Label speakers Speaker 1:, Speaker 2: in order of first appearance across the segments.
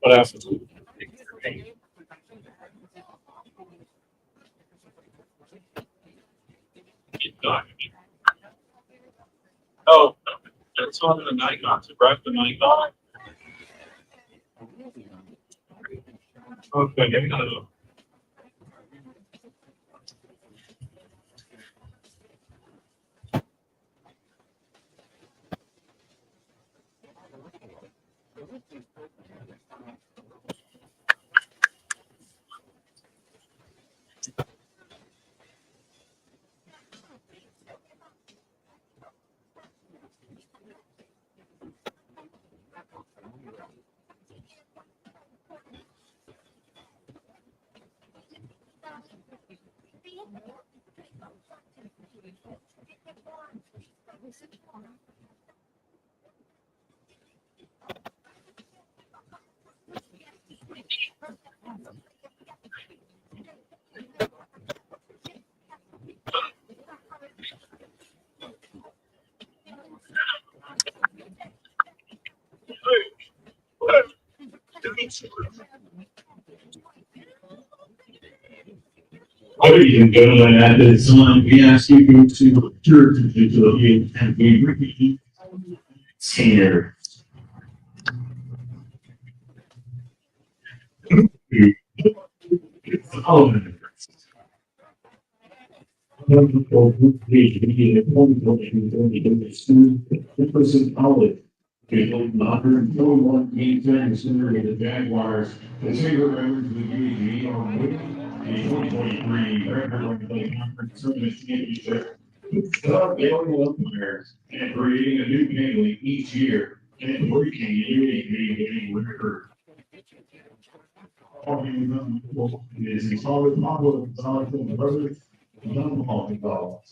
Speaker 1: What else? Oh, it's on the Nikon. So grab the Nikon. Okay, give me another one. Ladies and gentlemen, at this time, we ask you to turn to the and we repeat here. College. Modern 21 game center of the Jaguars. The favorite members of the UHV are winning the 2023 RRAC Conference Tournament Championship. Start building up there and creating a new family each year and working in UHV winning record. Is a solid model of solid brothers. Young Hall.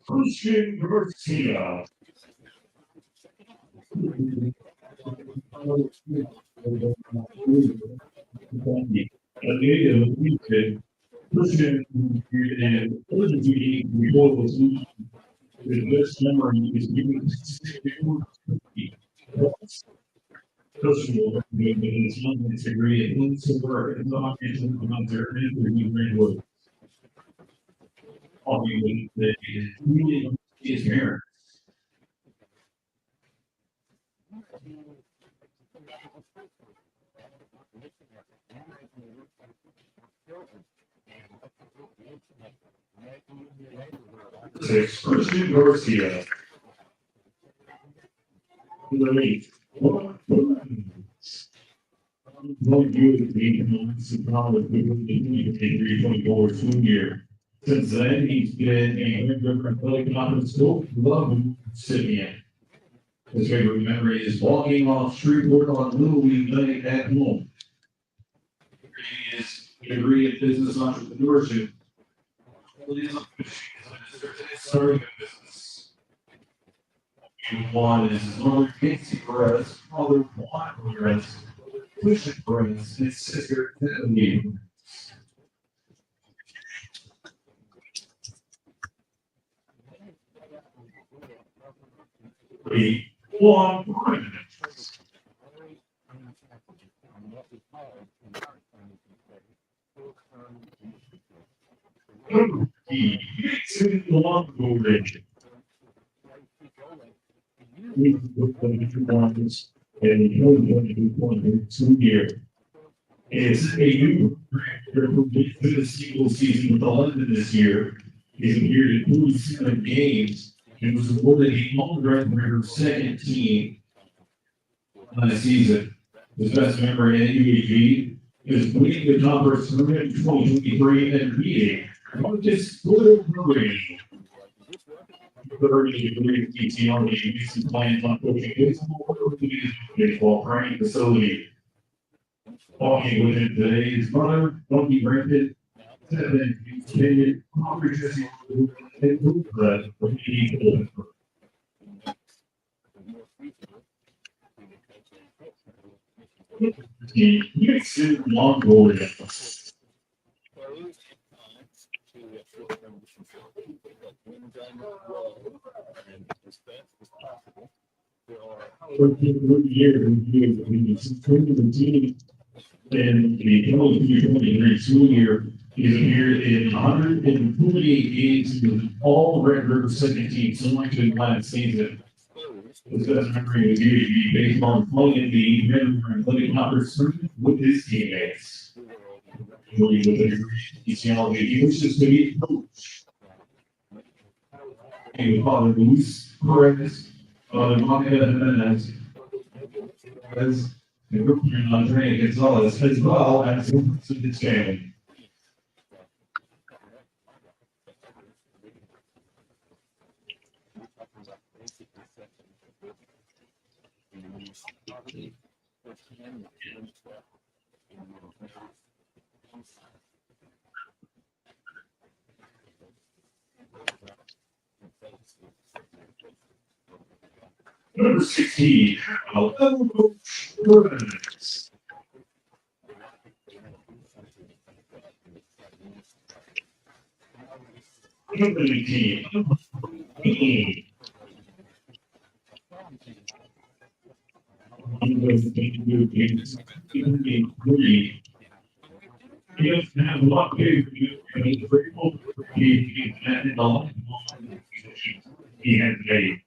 Speaker 1: Christian Garcia. Christian and urgency before the best memory is being personal in degree and silver and not into their interview talking with his parents. Six, Christian Garcia. Great. No good being college with the 324 school year. Since then, he's been a member of the conference school, love recipient. His favorite memory is walking off Shreveport on Little League night at home. His degree in business entrepreneurship. Starting a business. One is his mother, Casey Perez, father, Juan Perez, Christian Perez, his sister, Natalie. Three, one, he gets in the long region. We look at the two lines and he only wanted to do 1 year. It's a new director who gets to the single season with 11 this year. He's appeared in 47 games and was awarded a all-record second team on the season. His best memory at UHV is winning the conference tournament in 2023 and beating Marcus Woodbury. 30 degree PT on the UC plans on coaching baseball training facility. Talking with him today, his mother, Donkey Brandon, 7 extended comprehensive and movement for the Houston Longoria. For years, he's training the team in the 2023 school year. He's appeared in 148 games with all record second team selection last season. His best memory was UHV baseball playing the Riverside Stadium conference with his teammates. He wishes to be a coach. And with Father Luis Perez, Father Monica Jimenez, as the group of Andrea Gonzalez, as well as his family. Number 16, Alabama Burns. Number 18, he doesn't have a lot of big and he's grateful for he had in the life he had made.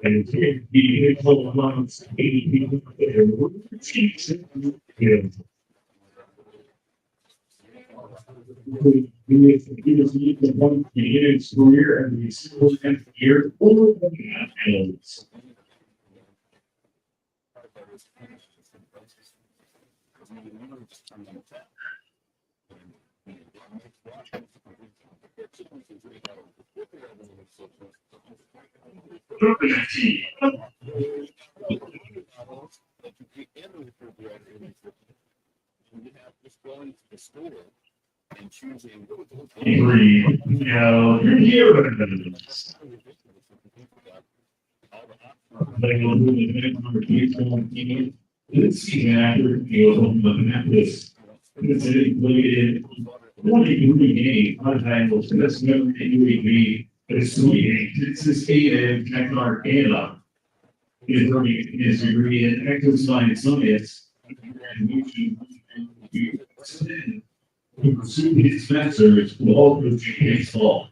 Speaker 1: And he had told months 80 people there were he was the one in his career and he still had year over and They will do the event number 2 this season after the Memphis. This is played in 23 games. Untitled. This member in UHV is Sweet. This is A&M Jaguars. He is earning his degree in exercise science. He pursued his master's with all coaching baseball.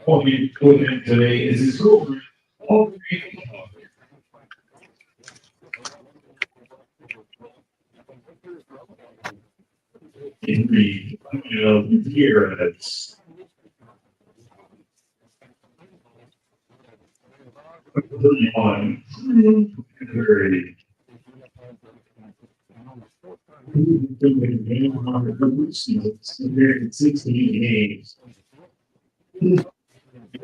Speaker 1: Talking with him today is his girlfriend. Henry, Gutierrez. 31. Very. 16 games.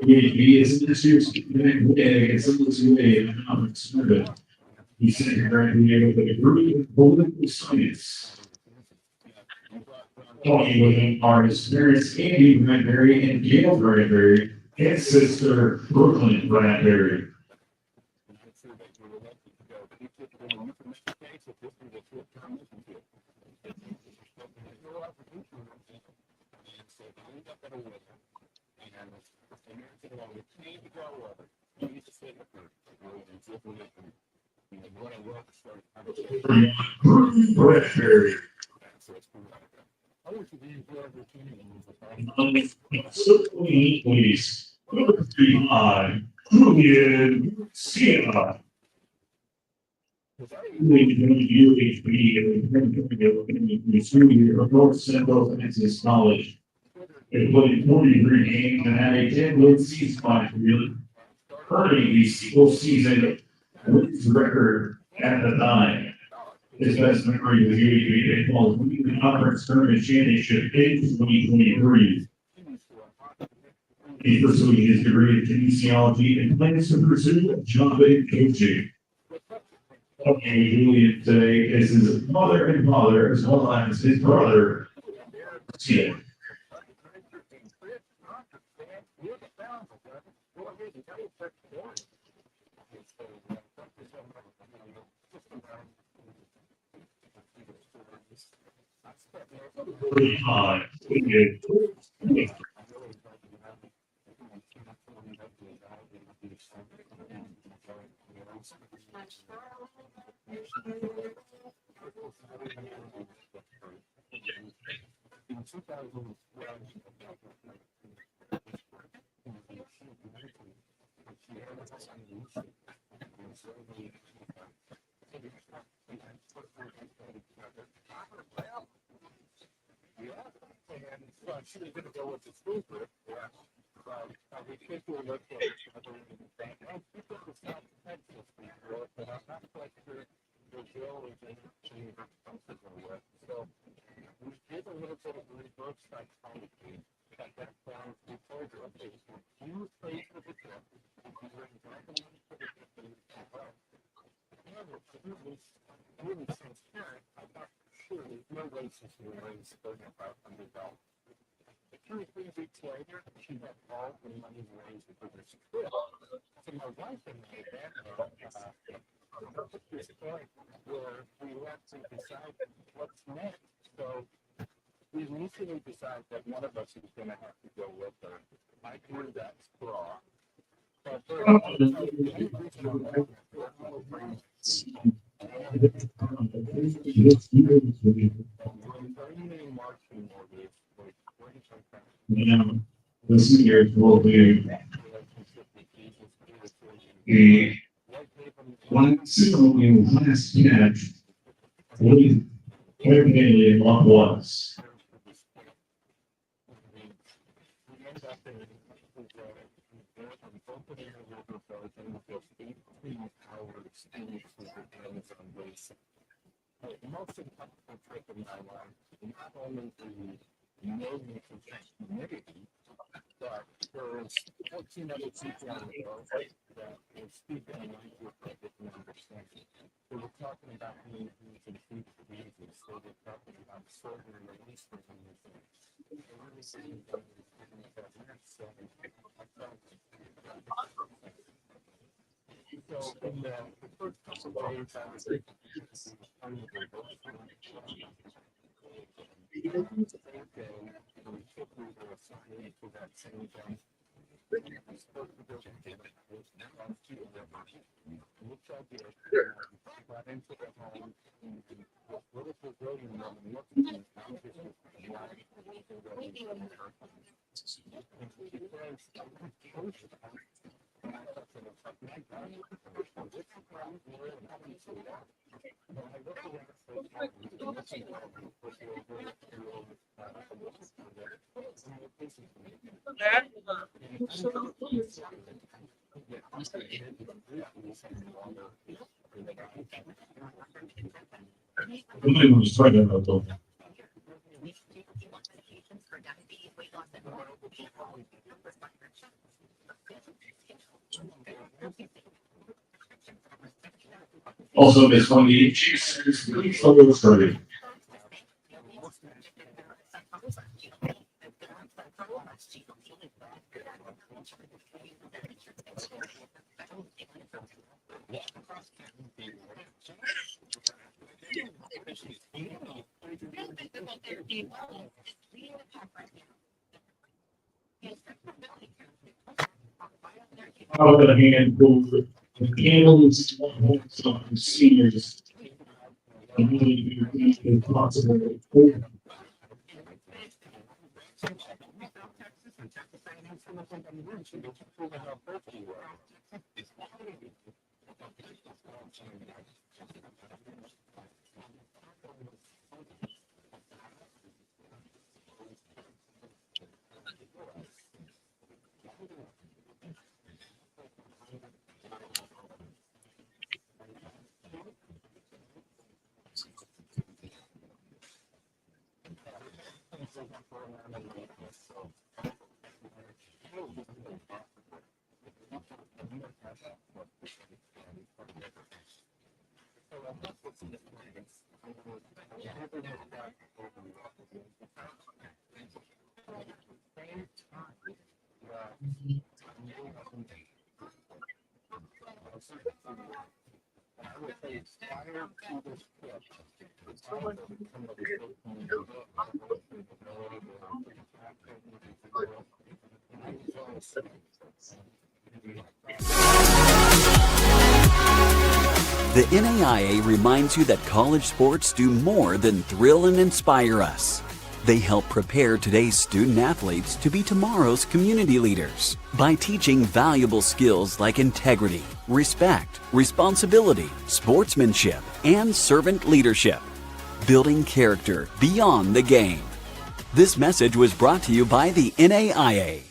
Speaker 1: UHV is this year's against LSU Alexandria. He said he graduated with a degree in political science. Talking with him are his parents, Andy Bradbury and Gail Bradbury, and sister Brooklyn Bradbury. Bradbury. Please. Number 3 Julian Siena. UHV of North Central Texas College. They played 43 games and had a 10-win season last year, earning the single-season wins record at the time. His best memory was UHV baseball's winning the conference tournament championship in 2023. He's pursuing his degree in kinesiology and plans to pursue job in coaching. Talking with Julian today is his mother and father, as well as his brother, Tim. Now, the seniors will do a one single in last catch. Willie Kevin on once. Also, this one, the Chiefs, please follow the starting. Out of the hand for the Camels, seniors. Possible.
Speaker 2: The NAIA reminds you that college sports do more than thrill and inspire us. They help prepare today's student athletes to be tomorrow's community leaders by teaching valuable skills like integrity, respect, responsibility, sportsmanship, and servant leadership, building character beyond the game. This message was brought to you by the NAIA.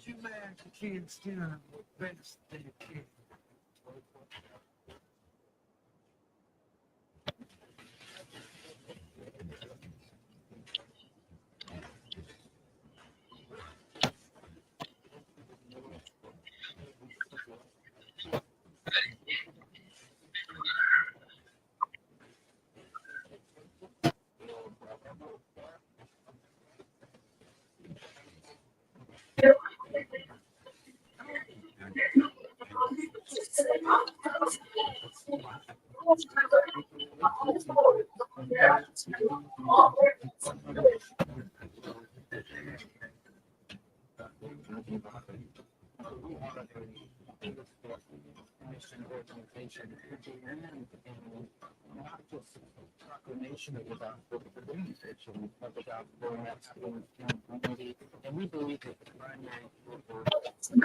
Speaker 3: Too bad you can't stand the best they can. Organization and not just proclamation of about the organization, but about going up to the community. And we believe that the primary and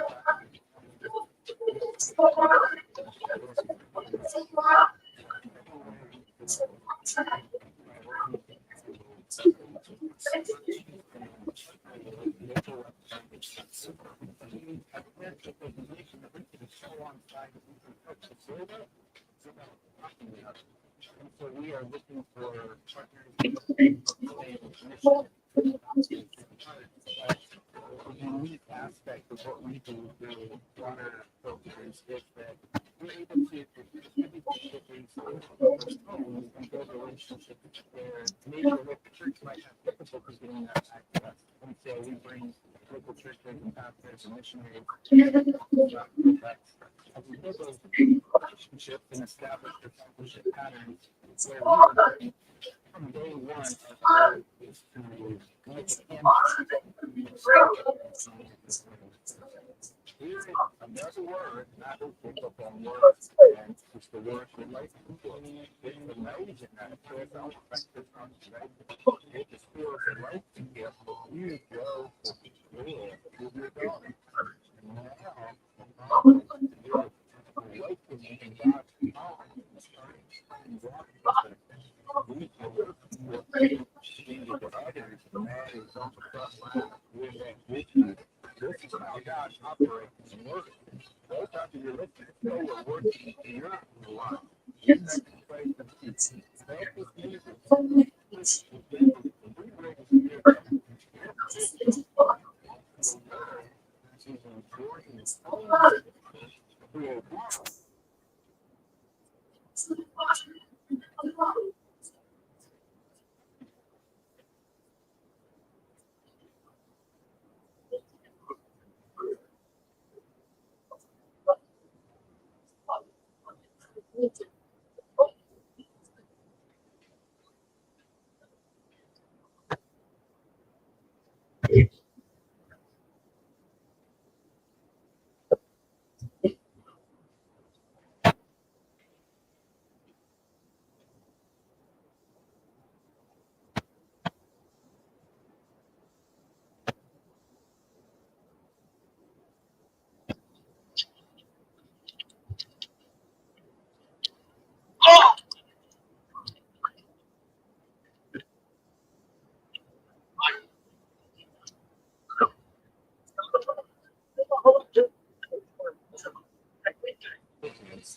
Speaker 3: so we are looking for partners. A unique aspect of what we do through water filters is that we're able to distribute these homes and build relationships where maybe a local church might have difficulty getting that access. And so we bring local churches and pastors and missionaries as we build those relationships and establish discipleship patterns where we are from day one is to make an Here is another word, not a single word, and it's the word relationship. It's amazing that it says on the right? It just feels relationship. You go to school with your daughter. Now, you're awakening God's power. We can work with others, and that is on the front line with that vision. This is how God operates and works. Those times you're listening, so we're working in your life. You're not afraid to see. That is music.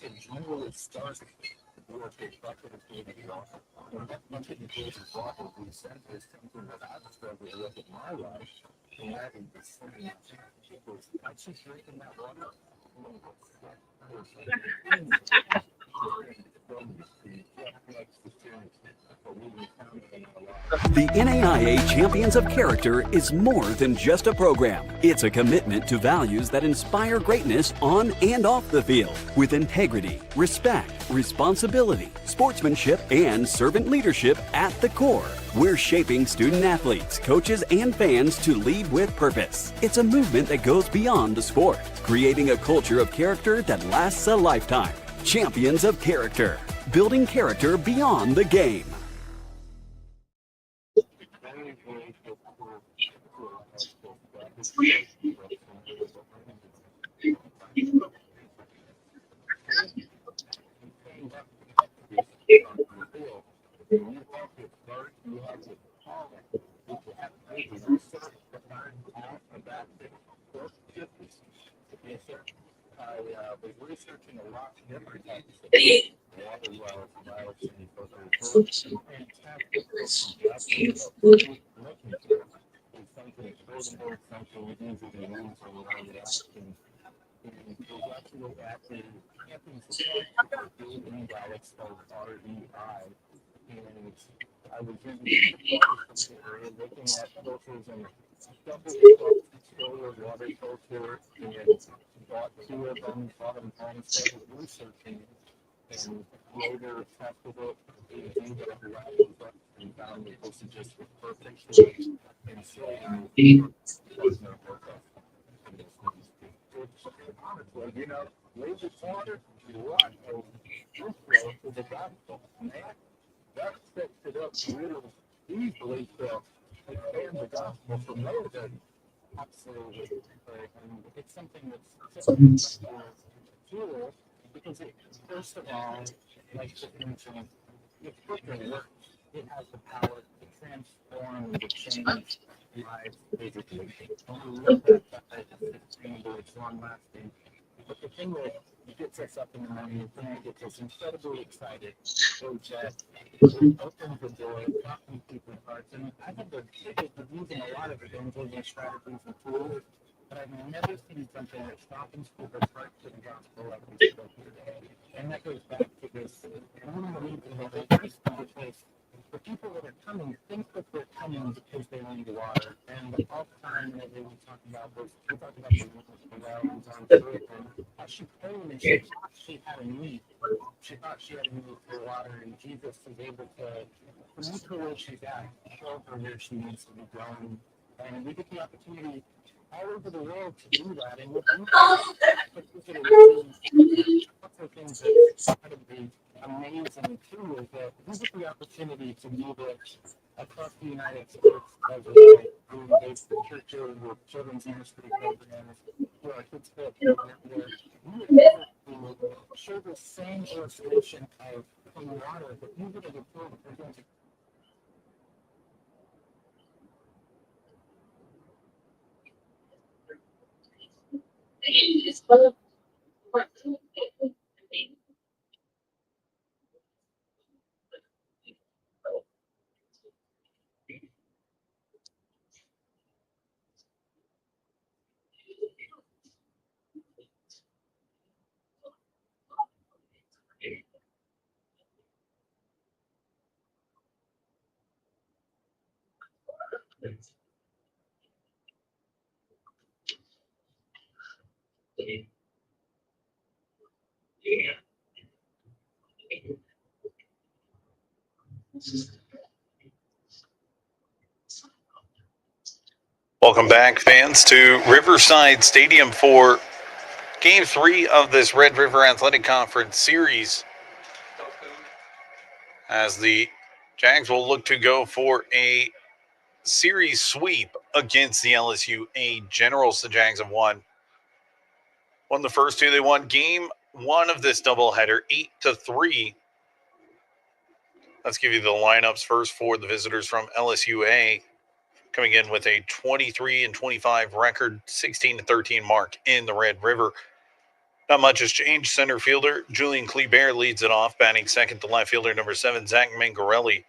Speaker 3: It generally starts with a bucket of baby water. When that bucket of baby water we send is something that I've struggled with in my life, and that is the same. I just drinking that water.
Speaker 2: The NAIA Champions of Character is more than just a program. It's a commitment to values that inspire greatness on and off the field, with integrity, respect, responsibility, sportsmanship, and servant leadership at the core. We're shaping student athletes, coaches, and fans to lead with purpose. It's a movement that goes beyond the sport, creating a culture of character that lasts a lifetime. Champions of Character, building character beyond the game.
Speaker 3: I was researching a lot of different types of water wells, and fantastic looking for is something extraordinary, something we usually use when we're on the action. And it was actually at the camping supply in Dallas called REI. And I was in the area looking at filters and double water filter and bought two of them, bought them home, started researching, and later tested it and found that this is just the perfect fit. And so honestly, laser water, you want to the gospel. Man, that sets it up really easily to expand the gospel from there. That absolutely, and it's something that's tool because first of all, like you mentioned, it's freaking works. It has the power to transform, to change lives physically. When we look at that, it's sustainable, it's long lasting. But the thing that gets us up in the morning, the thing that gets us incredibly excited is that it opens the door, talking to people's hearts. And I've had the ticket of using a lot of evangelism strategies and tools, but I've never seen something that softens people's hearts to the gospel like we spoke today. And that goes back to this, and one of the reasons that they first because the people that are coming think that they're coming because they need water. And all the time that we were talking about was, we talked about the wells on the roof, and how she prayed and she thought she had a need. She thought she had a need for water, and Jesus was able to meet her where she's at, show her where she needs to be going. And we get the opportunity all over the world to do that. And what we lots of things that's incredibly amazing too is that we get the opportunity to do this across the United States as well. We engage with churches, with children's ministry programs, through our kids' club program, where we are able to share the same illustration of clean water, but even at a point we're going to
Speaker 4: Welcome back, fans, to Riverside Stadium for Game 3 of this Red River Athletic Conference series, as the Jags will look to go for a series sweep against the LSU Generals. The Jags have won the first two. They won Game 1 of this doubleheader 8-3. Let's give you the lineups first for the visitors from LSU coming in with a 23-25 record, 16-13 mark in the Red River. Not much has changed. Center fielder Julian Kleber leads it off, batting second to left fielder number 7, Zach Mangarelli.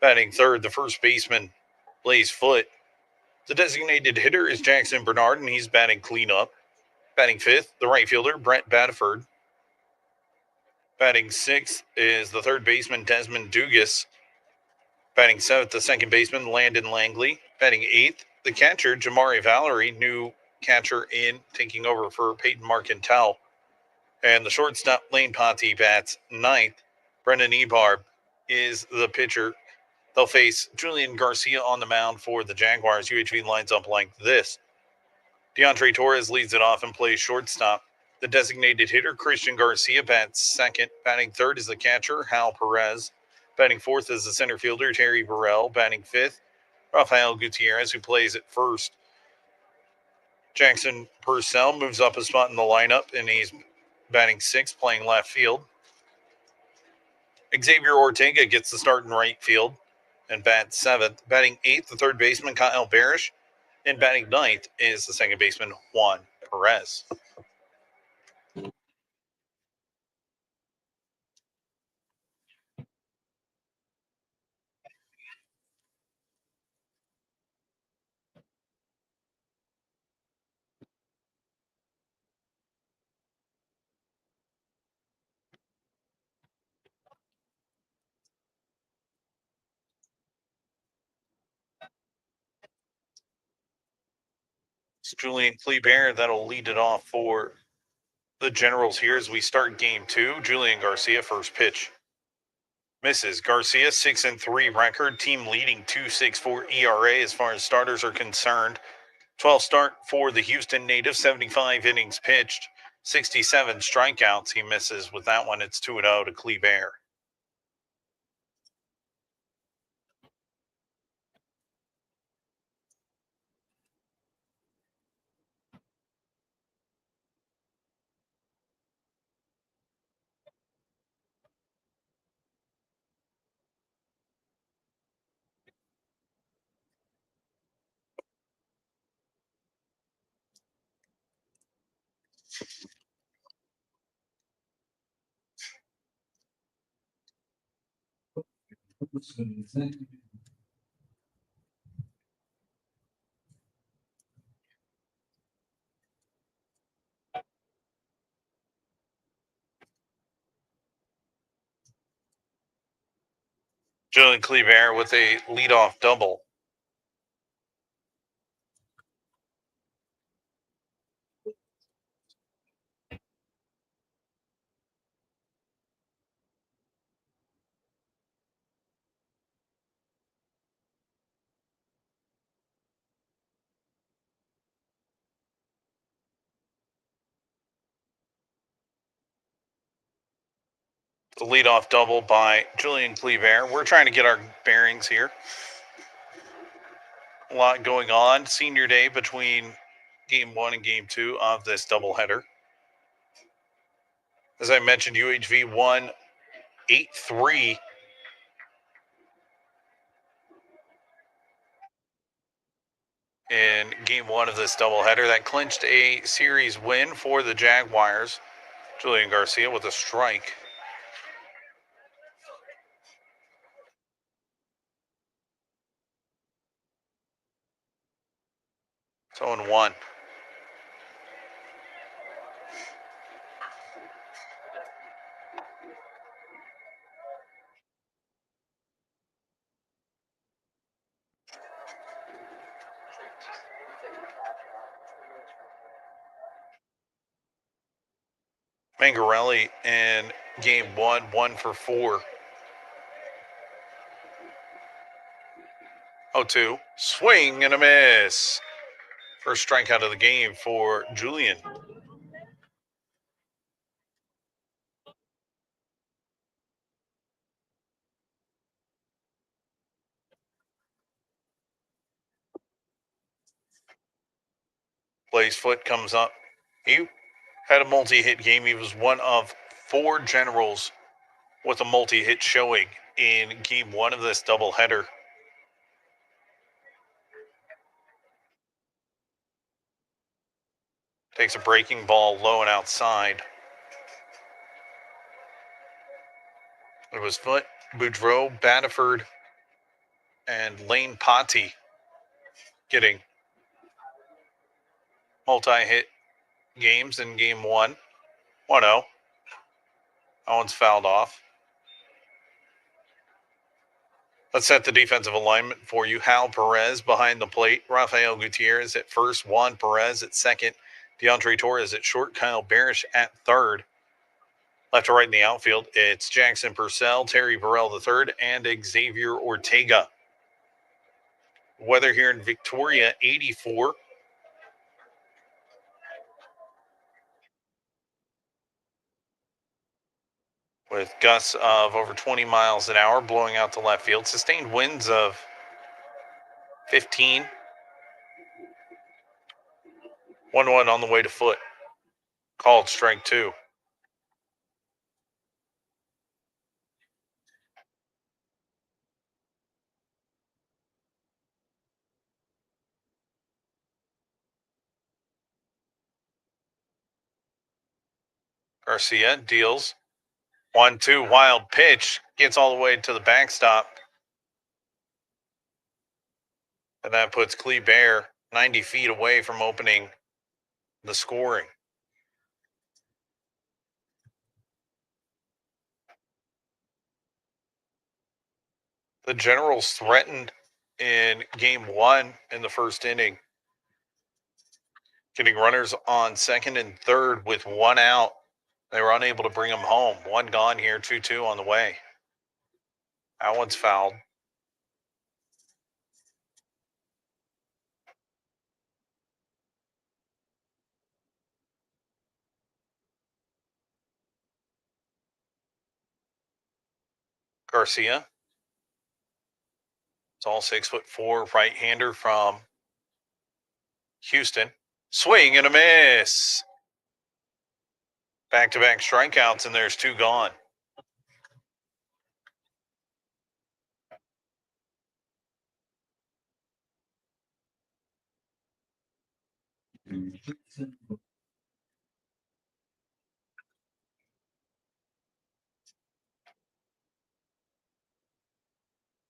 Speaker 4: Batting third, the first baseman, Blaze Foote. The designated hitter is Jackson Bernard, and he's batting cleanup. Batting fifth, the right fielder, Brett Badford. Batting sixth is the third baseman Desmond Dugas. Batting seventh, the second baseman Landon Langley. Batting eighth, the catcher Jamari Valerie, new catcher in taking over for Peyton Marcantel. And the shortstop Lane Potty bats ninth. Brendan Ebarb is the pitcher. They'll face Julian Garcia on the mound for the Jaguars. UHV lines up like this. DeAndre Torres leads it off and plays shortstop. The designated hitter, Christian Garcia, bats second. Batting third is the catcher, Hal Perez. Batting fourth is the center fielder, Terry Burrell. Batting fifth, Rafael Gutierrez, who plays at first. Jackson Purcell moves up a spot in the lineup, and he's batting sixth, playing left field. Xavier Ortega gets the start in right field and bats seventh. Batting eighth, the third baseman, Kyle Barish. And batting ninth is the second baseman, Juan Perez. It's Julian Kleber that'll lead it off for the Generals here as we start game two. Julian Garcia, first pitch. Misses. Garcia, 6-3 record, team leading 2.64 ERA as far as starters are concerned. 12 start for the Houston native, 75 innings pitched, 67 strikeouts. He misses with that one. It's 2-0 to Kleber. Julian Kleber with a leadoff double. The leadoff double by Julian Kleber. We're trying to get our bearings here. A lot going on. Senior day between game one and game two of this doubleheader. As I mentioned, UHV won 8-3 in game one of this doubleheader. That clinched a series win for the Jaguars. Julian Garcia with a strike. It's 0-1. Mangarelli in game one, 1 for 4. 0-2. Swing and a miss. First strikeout of the game for Julian. Blaze Foot comes up. He had a multi-hit game. He was one of 4 Generals with a multi-hit showing in game one of this doubleheader. Takes a breaking ball low and outside. It was Foot, Boudreaux, Batterford, and Lane Potty getting multi-hit games in game one. 1-0. That one's fouled off. Let's set the defensive alignment for you. Hal Perez behind the plate. Rafael Gutierrez at first. Juan Perez at second. DeAndre Torres at short. Kyle Barish at third. Left to right in the outfield, it's Jackson Purcell, Terry Burrell III, and Xavier Ortega. Weather here in Victoria, 84. With gusts of over 20 miles an hour blowing out to left field. Sustained winds of 15. 1-1 on the way to foot. Called strike 2. Garcia deals. 1-2 wild pitch. Gets all the way to the backstop. And that puts Kleber 90 feet away from opening the scoring. The Generals threatened in game 1 in the first inning, getting runners on second and third with 1 out. They were unable to bring them home. 1 gone here, 2-2 on the way. That one's fouled. Garcia. It's all 6'4" right-hander from Houston. Swing and a miss. Back-to-back strikeouts, and there's 2 gone.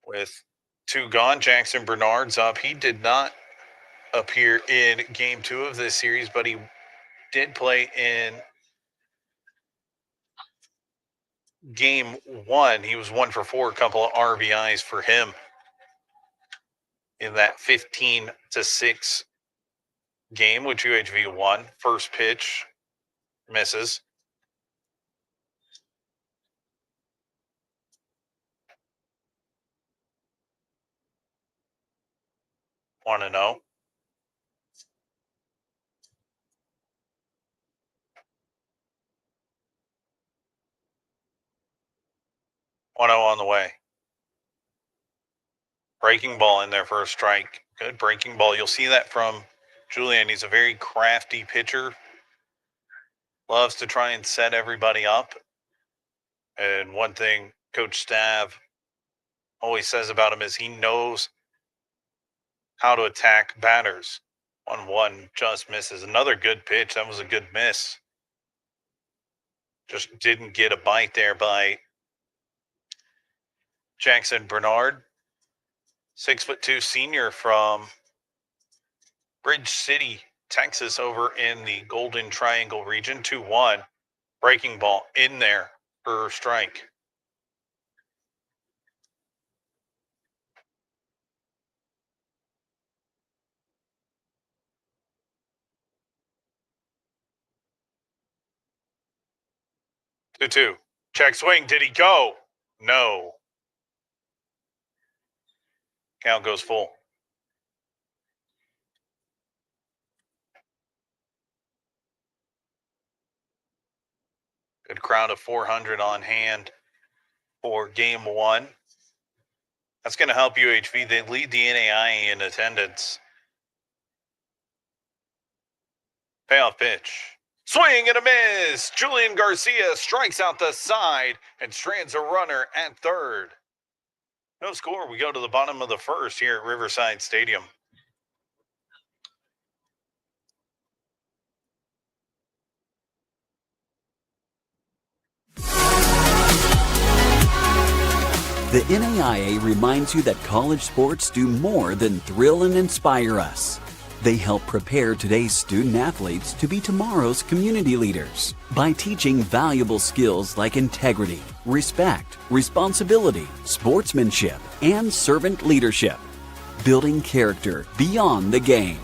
Speaker 4: With 2 gone, Jackson Bernard's up. He did not appear in game 2 of this series, but he did play in game 1. He was 1 for 4, a couple of RBIs for him in that 15-6 game, which UHV won. First pitch misses. Want to know? One 0 on the way. Breaking ball in there for a strike. Good breaking ball. You'll see that from Julian. He's a very crafty pitcher. Loves to try and set everybody up. And one thing Coach Stav always says about him is he knows how to attack batters. 1-1 just misses. Another good pitch. That was a good miss. Just didn't get a bite there by Jackson Bernard. 6'2" senior from Bridge City, Texas, over in the Golden Triangle region. 2-1. Breaking ball in there for a strike. Two. Check swing. Did he go? No. Count goes full. Good crowd of 400 on hand for game 1. That's going to help UHV. They lead the NAIA in attendance. Payoff pitch. Swing and a miss. Julian Garcia strikes out the side and strands a runner at third. No score. We go to the bottom of the first here at Riverside Stadium.
Speaker 2: The NAIA reminds you that college sports do more than thrill and inspire us. They help prepare today's student athletes to be tomorrow's community leaders by teaching valuable skills like integrity, respect, responsibility, sportsmanship, and servant leadership, building character beyond the game.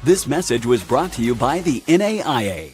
Speaker 2: This message was brought to you by the NAIA.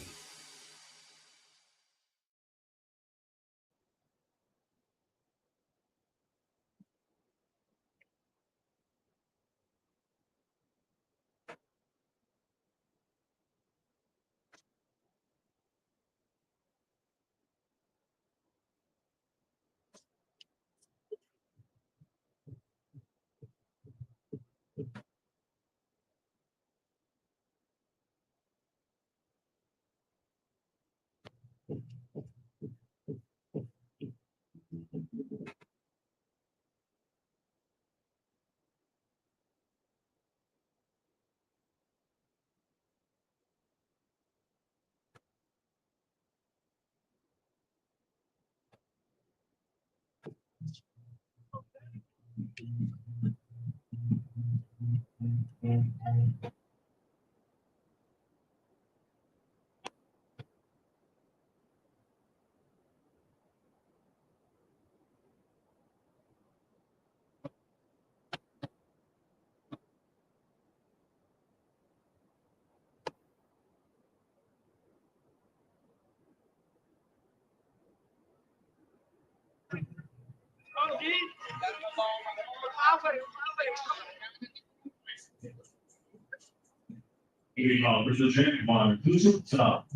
Speaker 1: For the Jaguars, who's up top?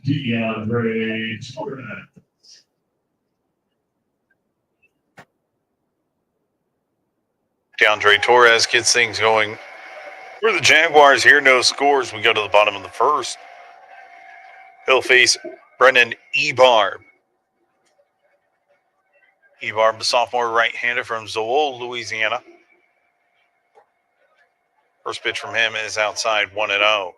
Speaker 1: DeAndre.
Speaker 4: DeAndre Torres gets things going for the Jaguars here. No scores. We go to the bottom of the first. He'll face Brennan Ebarb. Ebarb, the sophomore right-hander from Zool, Louisiana. First pitch from him is outside 1-0.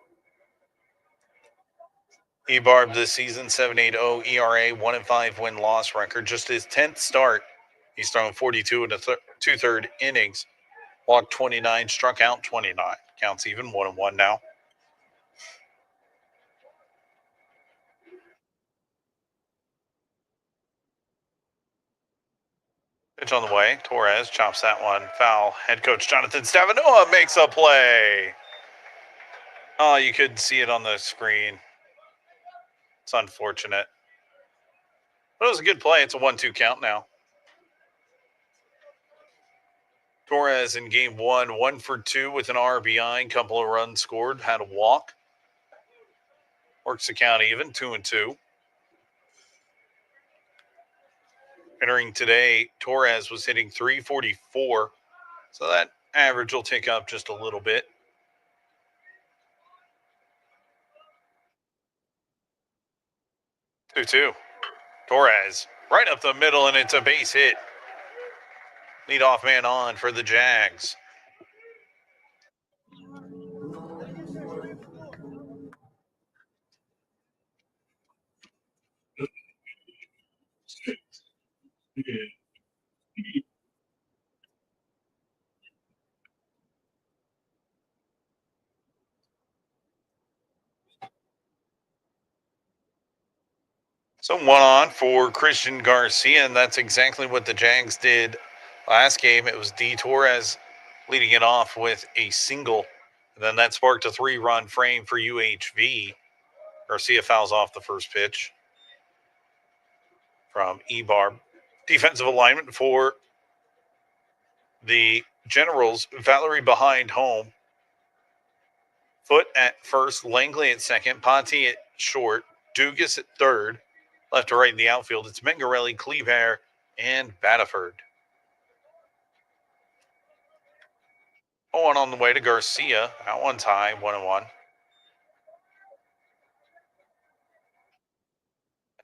Speaker 4: Ebarb this season, 7.80 ERA, 1-5 win-loss record. Just his 10th start. He's thrown 42 and two-third innings. Walked 29, struck out 29. Counts even, 1-1 now. Pitch on the way. Torres chops that one foul. Head coach Jonathan Stavanoa makes a play. Oh, you could see it on the screen. It's unfortunate. But it was a good play. It's a 1-2 count now. Torres in game one, 1 for 2 with an RBI, couple of runs scored, had a walk. Works the count even, 2-2. Entering today, Torres was hitting 344, so that average will tick up just a little bit. 2-2. Torres right up the middle, and it's a base hit. Leadoff man on for the Jags. So 1 on for Christian Garcia, and that's exactly what the Jags did last game. It was D. Torres leading it off with a single. And then that sparked a 3-run frame for UHV. Garcia fouls off the first pitch from Ebarb. Defensive alignment for the Generals. Valerie behind home. Foot at first, Langley at second, Ponte at short, Dugas at third. Left to right in the outfield, it's Mengarelli, Cleaver, and Batterford. 0-1 on the way to Garcia. That one's high, 1-1.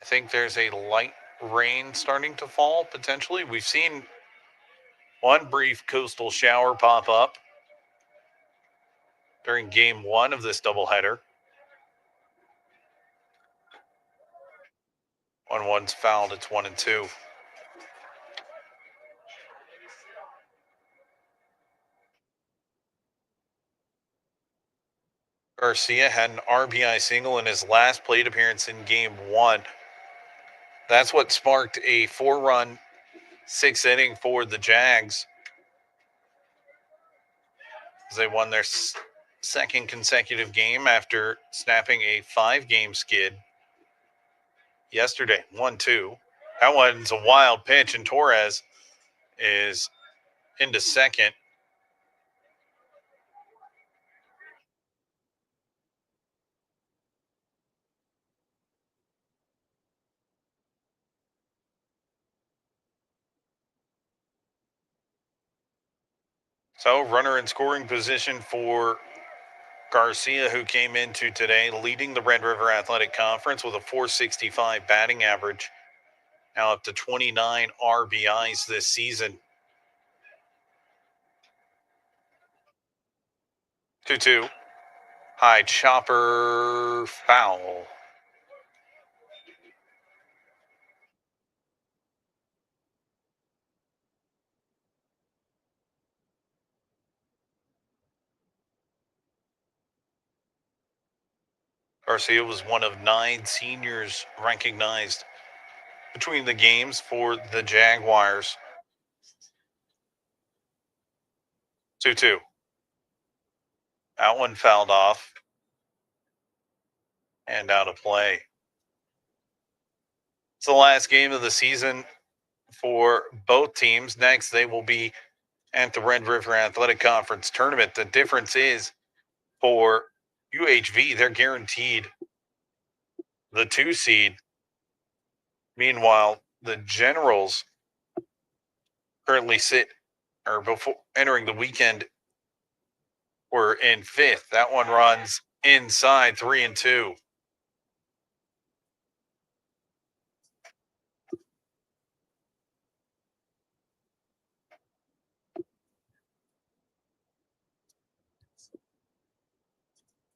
Speaker 4: I think there's a light rain starting to fall, potentially. We've seen one brief coastal shower pop up during game one of this doubleheader. 1-1's fouled, it's 1-2. Garcia had an RBI single in his last plate appearance in game 1. That's what sparked a 4-run 6th inning for the Jags as they won their second consecutive game after snapping a 5-game skid yesterday. 1-2. That one's a wild pitch, and Torres is into second. So, runner in scoring position for Garcia, who came into today leading the Red River Athletic Conference with a .465 batting average, now up to 29 RBIs this season. 2-2. High chopper, foul. Garcia was one of 9 seniors recognized between the games for the Jaguars. 2-2. That one fouled off and out of play. It's the last game of the season for both teams. Next, they will be at the Red River Athletic Conference tournament. The difference is for UHV, they're guaranteed the 2 seed. Meanwhile, the Generals currently before entering the weekend, were in 5th. That one runs inside 3-2.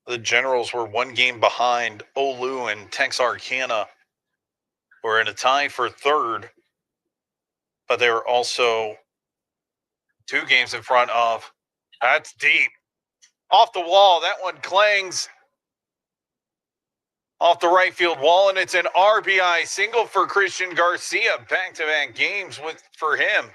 Speaker 4: The Generals were 1 game behind Olu and Texarkana. Were in a tie for 3rd, but they were also 2 games in front of. That's deep. Off the wall. That one clangs off the right field wall, and it's an RBI single for Christian Garcia. Back-to-back games for him.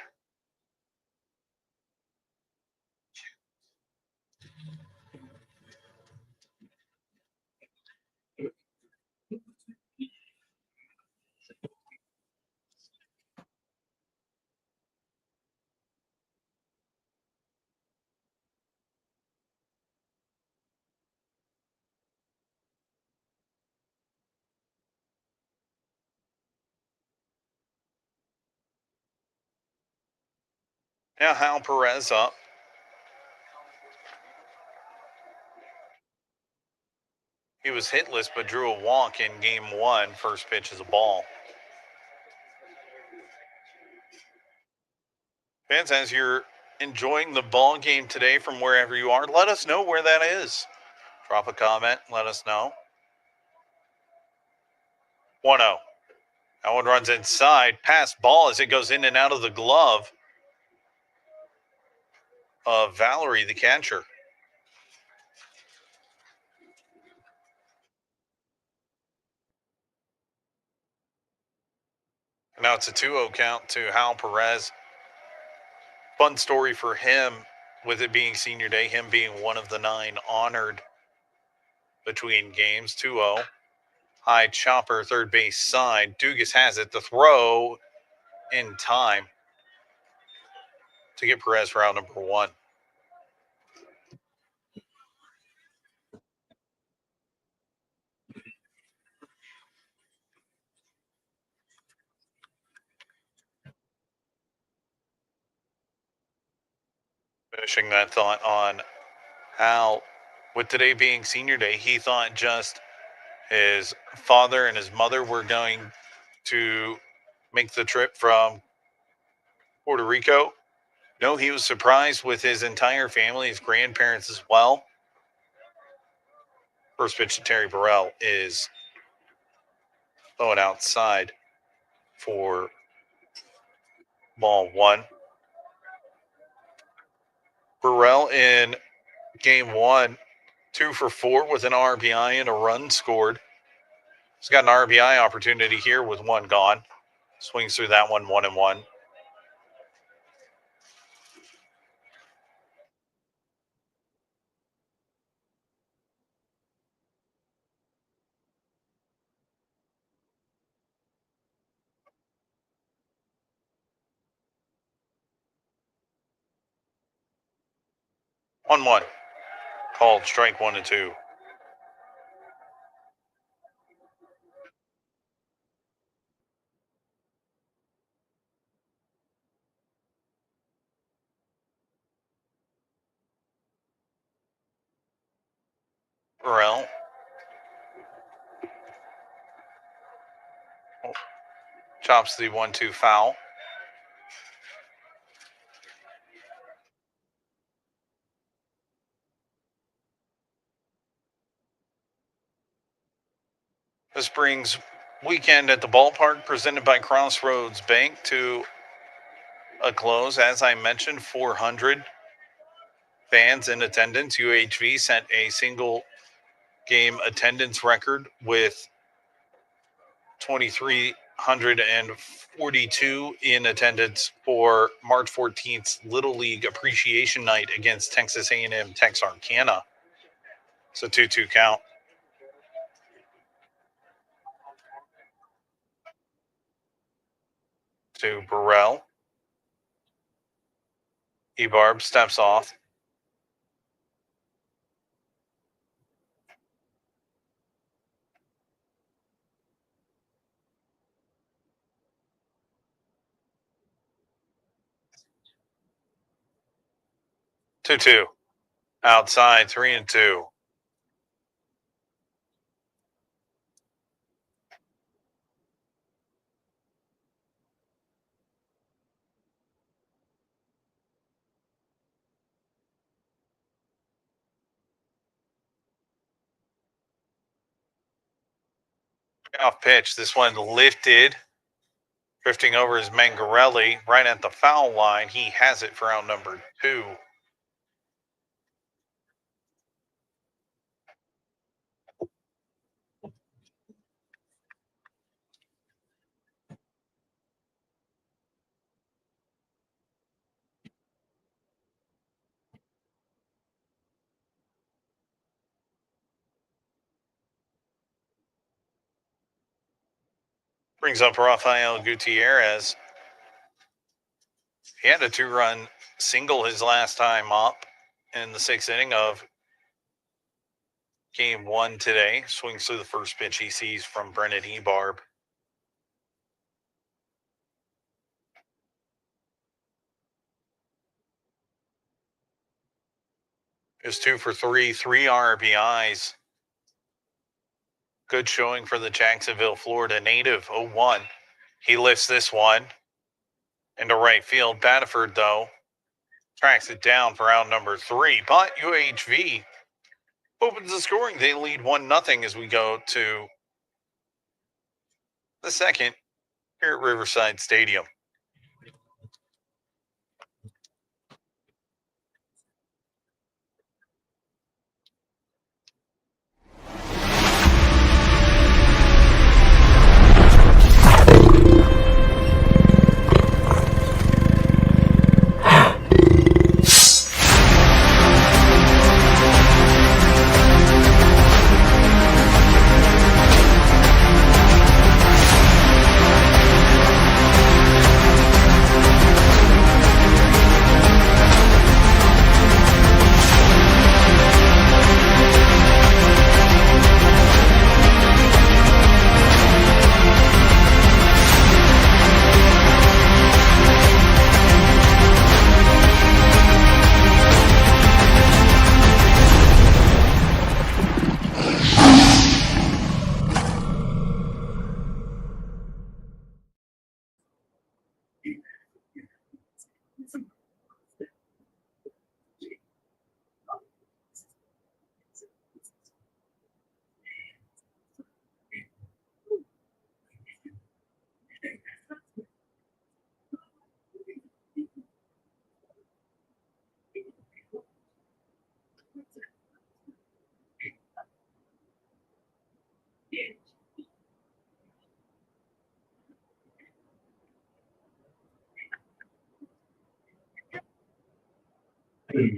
Speaker 4: Now Hal Perez up. He was hitless but drew a walk in game 1. First pitch is a ball. Fans, as you're enjoying the ball game today from wherever you are, let us know where that is. Drop a comment, let us know. 1-0. That one runs inside. Pass ball as it goes in and out of the glove of Valerie, the catcher. Now it's a 2-0 count to Hal Perez. Fun story for him with it being senior day, him being one of the 9 honored between games. 2-0. High chopper, third base side. Dugas has it. The throw in time to get Perez for out number 1. Finishing that thought on Hal, with today being senior day, he thought just his father and his mother were going to make the trip from Puerto Rico. No, he was surprised with his entire family, his grandparents as well. First pitch to Terry Burrell is going outside for ball 1. Burrell in game 1 2 for 4 with an RBI and a run scored. He's got an RBI opportunity here with one gone. Swings through that one, 1-1. One. Called strike 1 and 2. Burrell. Chops the 1-2 foul. This brings weekend at the ballpark presented by Crossroads Bank to a close. As I mentioned, 400 fans in attendance. UHV set a single game attendance record with 2,342 in attendance for March 14th's Little League Appreciation Night against Texas A&M Texarkana. It's a 2-2 count. To Burrell. Ebarb steps off. Two. Outside, 3-2. Off pitch. This one lifted. Drifting over is Mangarelli right at the foul line. He has it for out number 2. Brings up Rafael Gutierrez. He had a 2-run single his last time up in the 6th inning of game 1 today. Swings through the first pitch he sees from Brennan Ebarb. Is 2 for 3 RBIs. Good showing for the Jacksonville, Florida native, 0-1. He lifts this one into right field. Batterford, though, tracks it down for out number 3. But UHV opens the scoring. They lead 1-0 as we go to the second here at Riverside Stadium.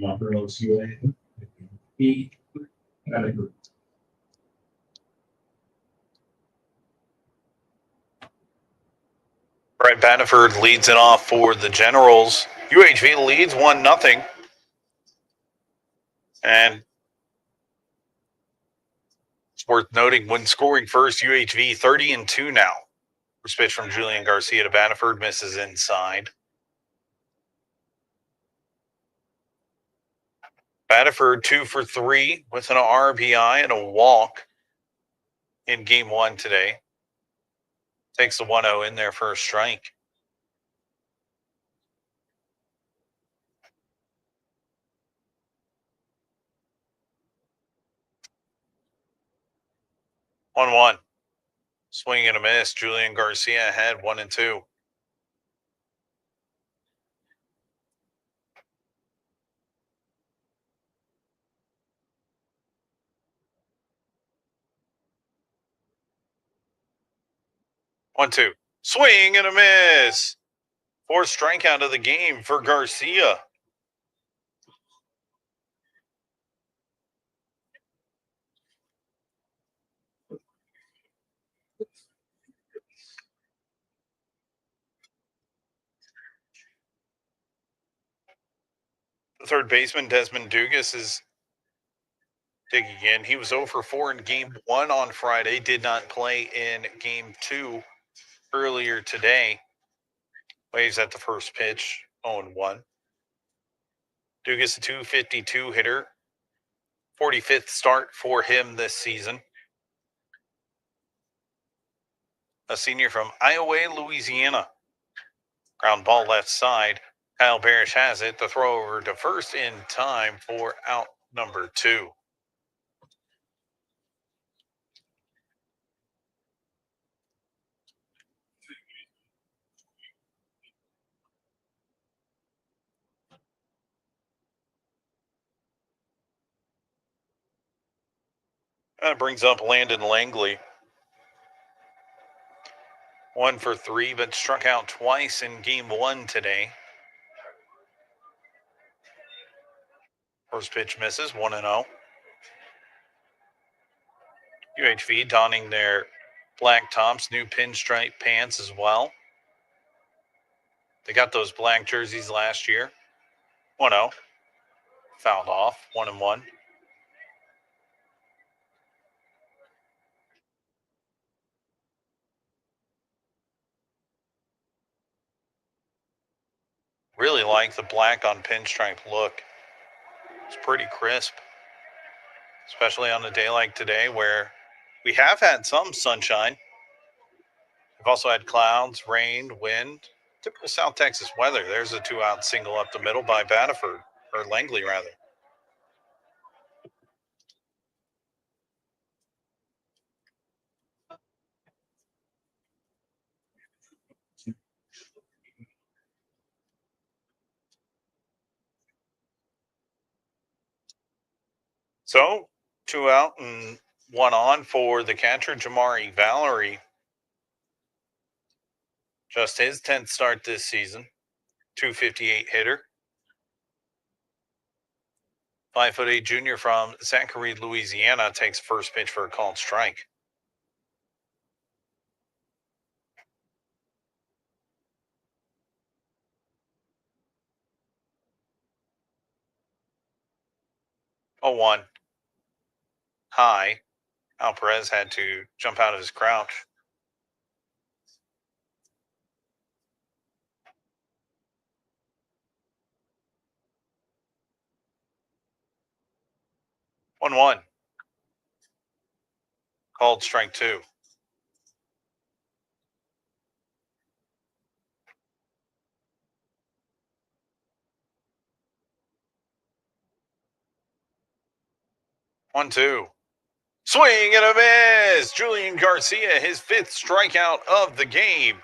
Speaker 1: Upper LSU.
Speaker 4: Brett Baniford leads it off for the Generals. UHV leads 1-0. And it's worth noting when scoring first, UHV 30-2 now. First pitch from Julian Garcia to Baniford, misses inside. Baniford 2 for 3 with an RBI and a walk in game one today. Takes the 1-0 in there for a strike. One. Swing and a miss. Julian Garcia ahead 1-2. One-two. Swing and a miss. Fourth strikeout of the game for Garcia. The third baseman, Desmond Dugas, is digging in. He was 0 for 4 in game one on Friday. Did not play in game two earlier today. Waves at the first pitch, 0-1. Dugas, a 252 hitter. 45th start for him this season. A senior from Iowa, Louisiana. Ground ball left side. Kyle Parrish has it. The throw over to first in time for out number 2. That brings up Landon Langley. 1 for 3, but struck out twice in game one today. First pitch misses, 1-0. UHV donning their black tops, new pinstripe pants as well. They got those black jerseys last year. 1-0. Fouled off, 1-1. Really like the black on pinstripe look. It's pretty crisp, especially on a day like today where we have had some sunshine. We've also had clouds, rain, wind. Typical South Texas weather. There's a 2-out single up the middle by Baniford, or Langley rather. So 2 out and 1 on for the catcher, Jamari Valerie. Just his 10th start this season. 258 hitter. 5'8" junior from Zachary, Louisiana, takes first pitch for a called strike. Oh, 1. High. Alperez had to jump out of his crouch. One. Called strike 2. One, 2. Swing and a miss. Julian Garcia, his 5th strikeout of the game.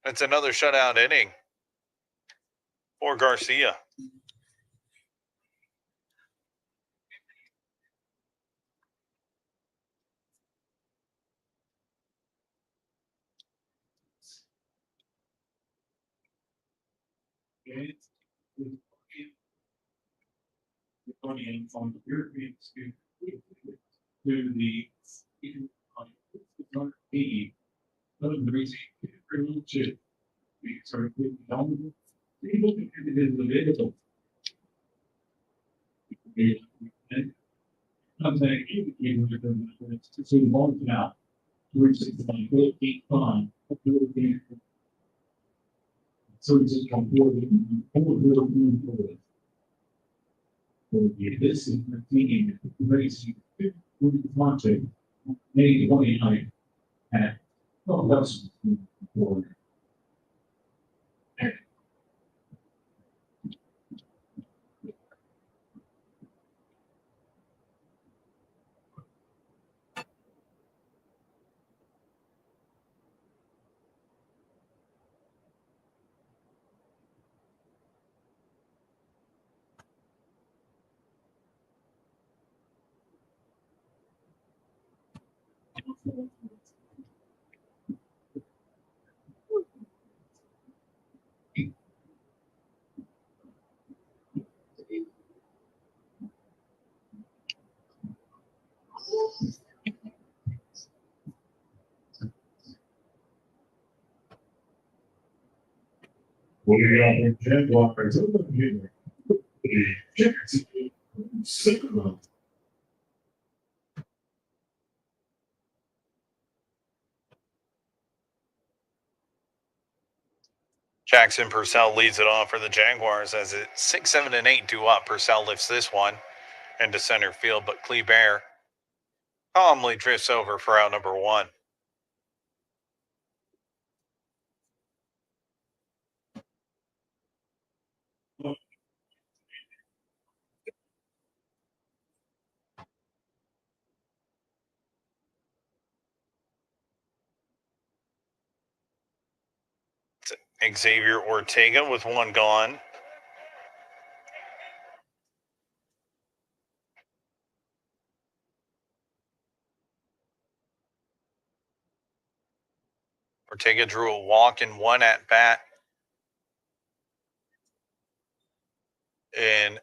Speaker 4: That's another shutout inning for Garcia.
Speaker 1: On the European to the the reason pretty much we started with the people individual. I'm saying it's a long now. We're just like 8 fun. So it's just come forward. This is the thing, race, watching, maybe 29 at, oh, that's for. We got the Jaguars.
Speaker 4: Jackson Purcell leads it off for the Jaguars as it's 6, 7, and 8 due up. Purcell lifts this one into center field, but Kleber calmly drifts over for out number 1. Xavier Ortega with one gone. Ortega drew a walk in one at bat. And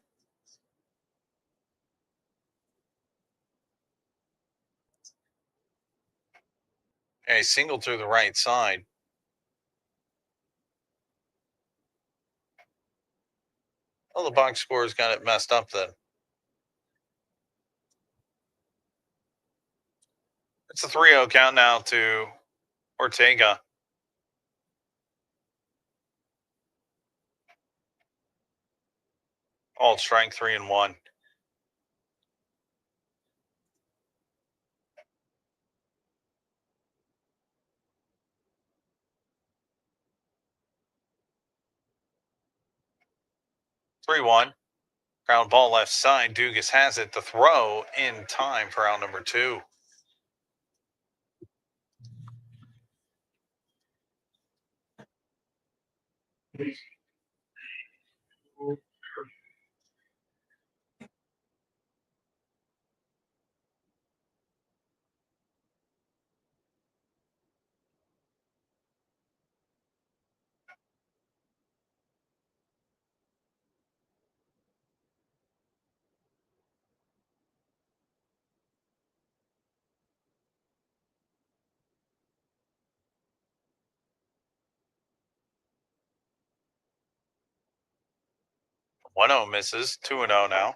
Speaker 4: a single to the right side. Well, the box score's got it messed up then. It's a 3-0 count now to Ortega. All strike 3-1. Three-one. Ground ball left side. Dugas has it. The throw in time for out number 2. One 0 misses. 2-0 now.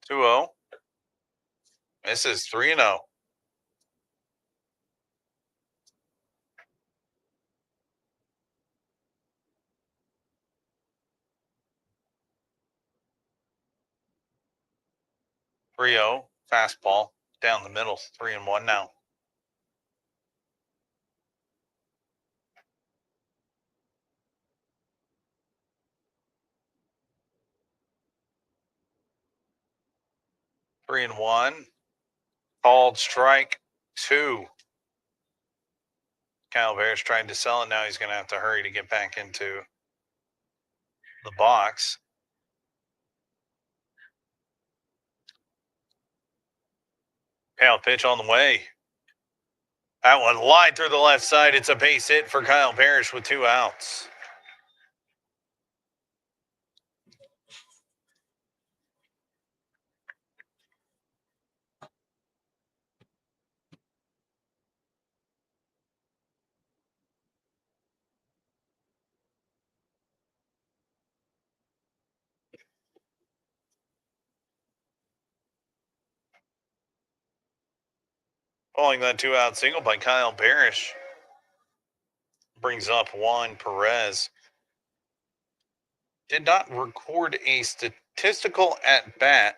Speaker 4: Two 0. Misses 3-0. Three-zero. Fastball down the middle. 3-1 now. Three and one. Called strike 2. Kyle Bears tried to sell it. Now he's going to have to hurry to get back into the box. Payout pitch on the way. That one lined through the left side. It's a base hit for Kyle Parrish with 2 outs. Pulling that 2-out single by Kyle Parrish. Brings up Juan Perez. Did not record a statistical at bat.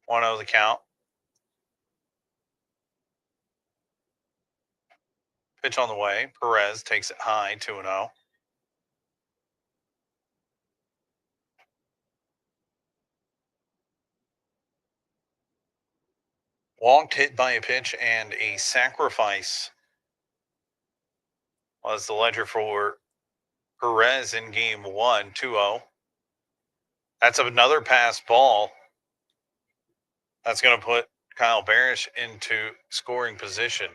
Speaker 4: One of the count. Pitch on the way. Perez takes it high, 2-0. Walked, hit by a pitch, and a sacrifice was the ledger for Perez in game 1, 2-0. That's another pass ball. That's going to put Kyle Parrish into scoring position.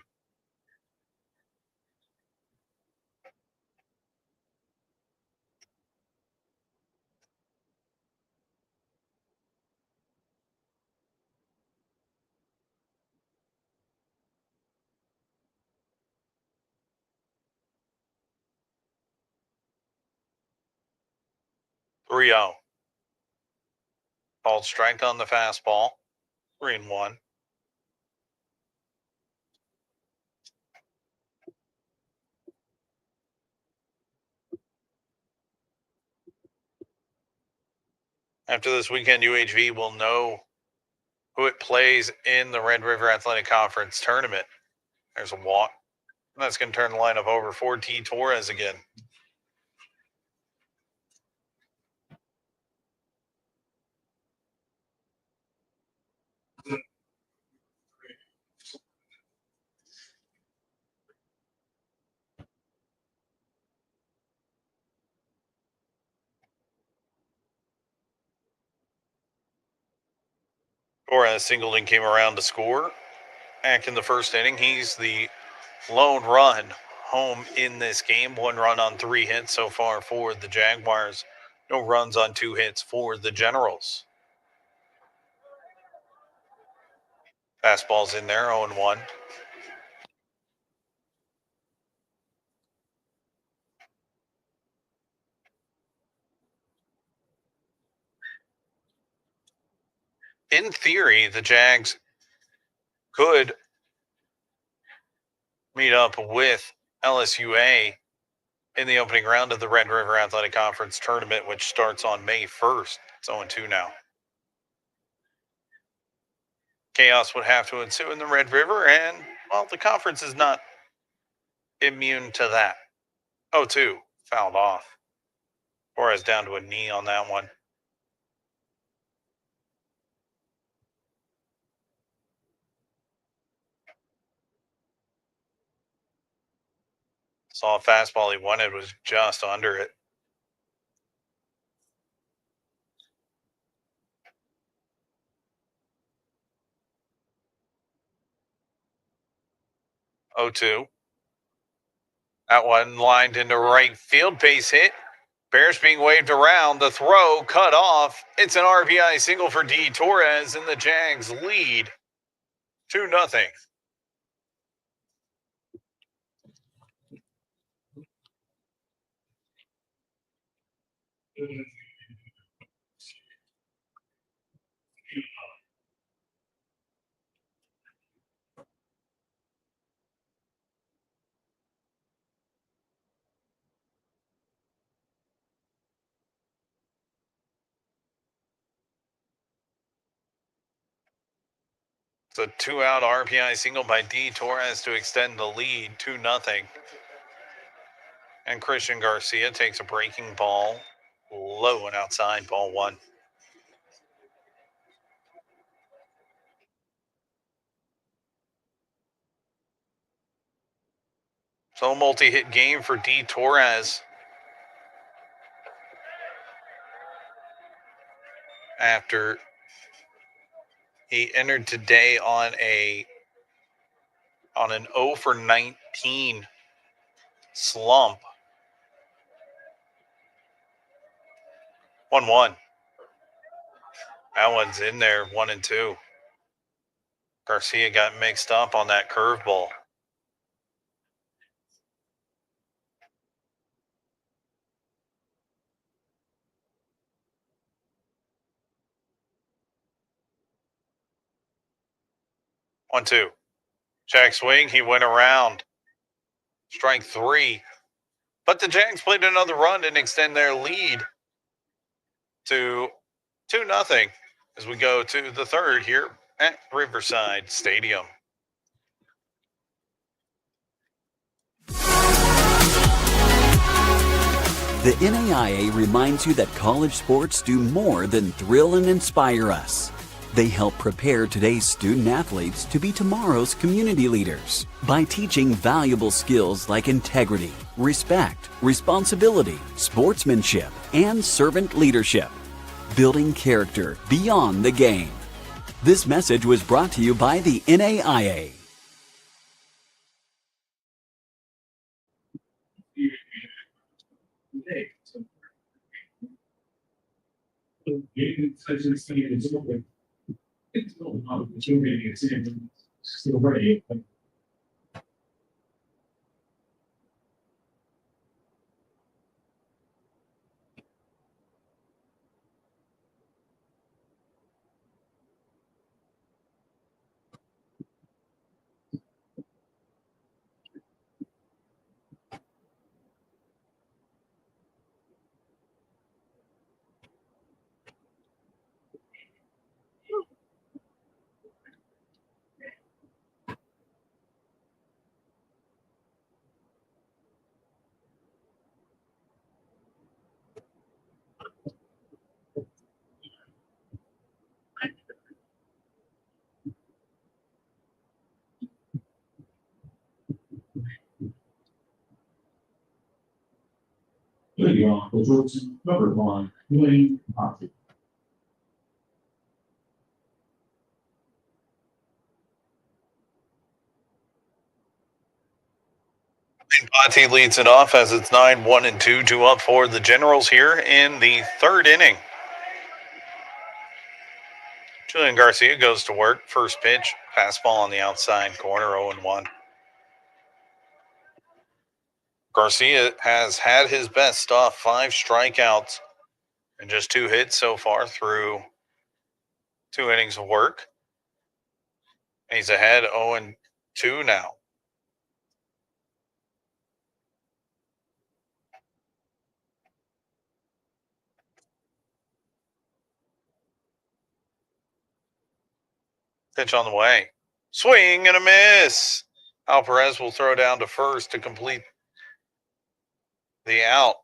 Speaker 4: Three 0. Called strike on the fastball. 3-1. After this weekend, UHV will know who it plays in the Red River Athletic Conference tournament. There's a walk. And that's going to turn the lineup over for T. Torres again. Torres singled and came around to score. Back in the first inning, he's the lone run home in this game. 1 run on 3 hits so far for the Jaguars. No runs on 2 hits for the Generals. Fastball's in there, 0-1. In theory, the Jags could meet up with LSUA in the opening round of the Red River Athletic Conference tournament, which starts on May 1st. It's 0-2 now. Chaos would have to ensue in the Red River, and, well, the conference is not immune to that. 0-2, fouled off. Torres down to a knee on that one. Saw a fastball he wanted, was just under it. Oh, 2. That one lined into right field, base hit. Bears being waved around. The throw cut off. It's an RBI single for D. Torres, and the Jags lead 2-0. It's a 2-out RBI single by D. Torres to extend the lead 2-0. And Christian Garcia takes a breaking ball low and outside, ball one. So multi-hit game for D. Torres. After he entered today on an 0 for 19 slump. 1-1. That one's in there, 1-2. Garcia got mixed up on that curveball. One, two. Jack swing. He went around. Strike three. But the Jags played another run and extend their lead to 2-0 as we go to the third here at Riverside Stadium.
Speaker 2: The NAIA reminds you that college sports do more than thrill and inspire us. They help prepare today's student athletes to be tomorrow's community leaders by teaching valuable skills like integrity, respect, responsibility, sportsmanship, and servant leadership, building character beyond the game. This message was brought to you by the NAIA.
Speaker 1: It's still not opportunity, it's still ready. Leading off the Jordan number one, Wayne Hockey.
Speaker 4: Patti leads it off as it's 9-1-2, 2 up for the Generals here in the third inning. Julian Garcia goes to work. First pitch, fastball on the outside corner, 0-1. Garcia has had his best stuff, 5 strikeouts and just 2 hits so far through 2 innings of work. And he's ahead 0-2 now. Pitch on the way. Swing and a miss. Al Perez will throw down to first to complete the out.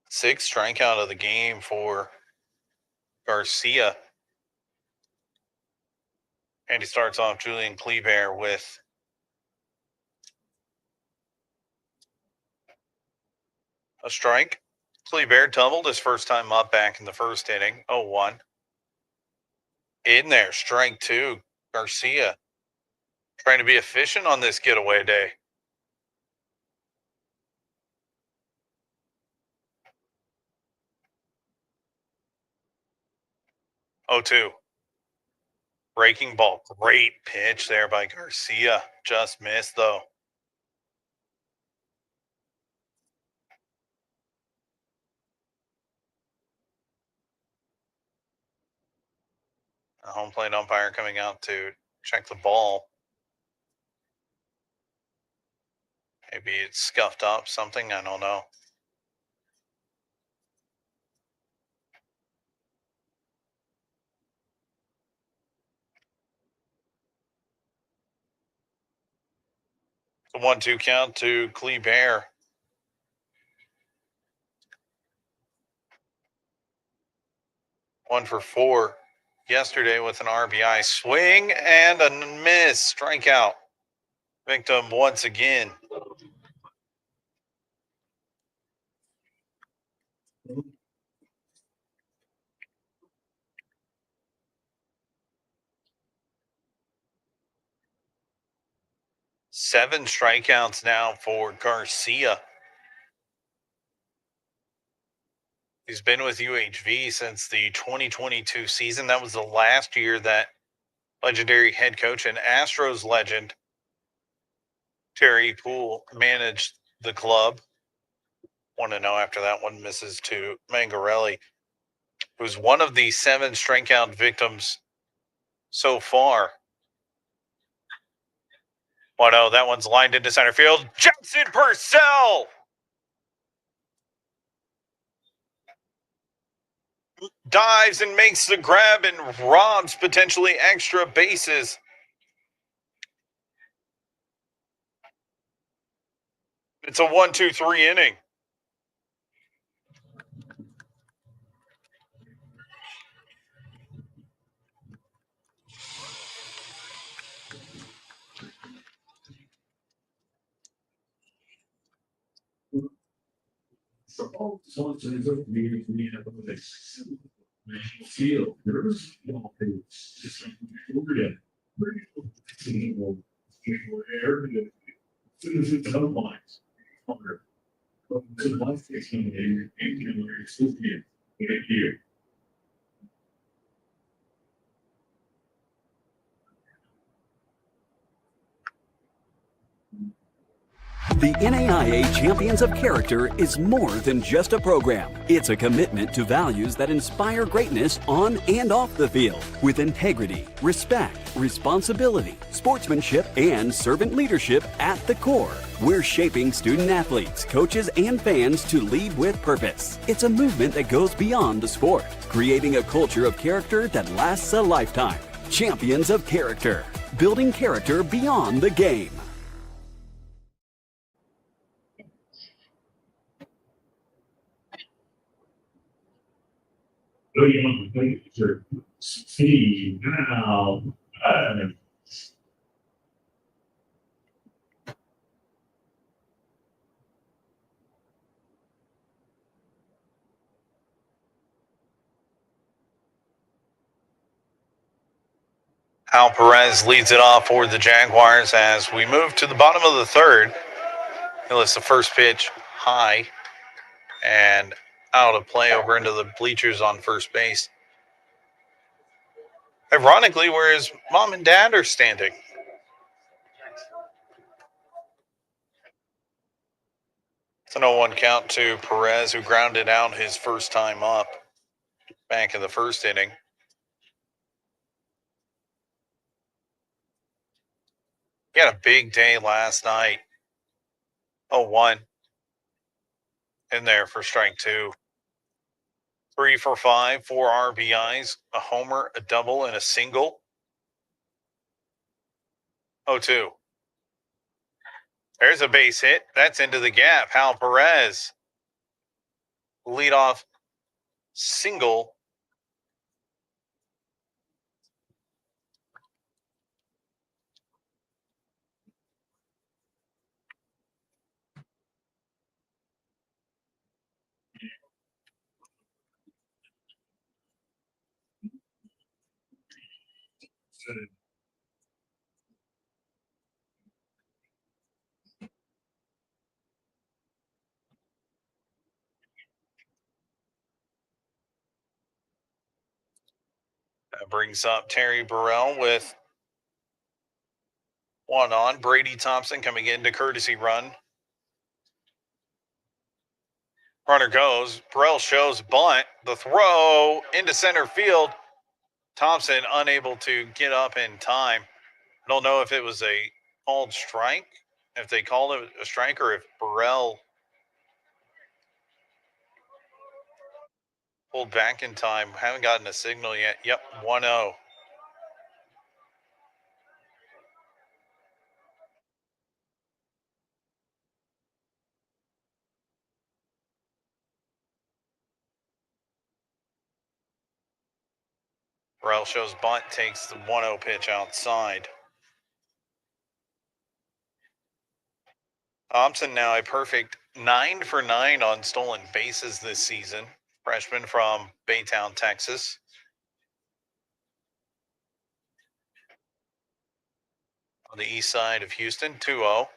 Speaker 4: Sixth strikeout of the game for Garcia. And he starts off Julian Kleber with a strike. Kleber doubled his first time up back in the first inning, 0-1. In there, strike 2. Garcia trying to be efficient on this getaway day. 0-2. Breaking ball. Great pitch there by Garcia. Just missed, though. A home plate umpire coming out to check the ball. Maybe it's scuffed up, something. I don't know. The 1-2 count to Kleber. One for 4 yesterday with an RBI swing and a miss. Strikeout. Victim once again. Seven strikeouts now for Garcia. He's been with UHV since the 2022 season. That was the last year that legendary head coach and Astros legend Terry Poole managed the club. 1-0 after that one misses to Mangarelli, who's one of the 7 strikeout victims so far. 1-0, that one's lined into center field. Jackson Purcell dives and makes the grab and robs potentially extra bases. It's a 1-2-3 inning.
Speaker 1: So it's a meeting for me to have this field. There's all things just over there. Air. Soon as it's otherwise. So the life takes on the here.
Speaker 2: The NAIA Champions of Character is more than just a program. It's a commitment to values that inspire greatness on and off the field with integrity, respect, responsibility, sportsmanship, and servant leadership at the core. We're shaping student athletes, coaches, and fans to lead with purpose. It's a movement that goes beyond the sport, creating a culture of character that lasts a lifetime. Champions of Character, building character beyond the game.
Speaker 1: See now.
Speaker 4: Al Perez leads it off for the Jaguars as we move to the bottom of the third. He lets the first pitch high and out of play over into the bleachers on first base. Ironically, where his mom and dad are standing. It's an 0-1 count to Perez, who grounded out his first time up back in the first inning. He had a big day last night. 0-1 in there for strike 2. 3 for 5, 4 RBIs, a homer, a double, and a single. 0-2. There's a base hit. That's into the gap. Hal Perez. Leadoff single. That brings up Terry Burrell with one on. Brady Thompson coming in to courtesy run. Runner goes. Burrell shows bunt. The throw into center field. Thompson unable to get up in time. I don't know if it was a called strike, if they called it a strike, or if Burrell pulled back in time. Haven't gotten a signal yet. Yep, 1-0. Burrell shows bunt, takes the 1-0 pitch outside. Thompson now a perfect 9 for 9 on stolen bases this season. Freshman from Baytown, Texas. On the east side of Houston, 2-0.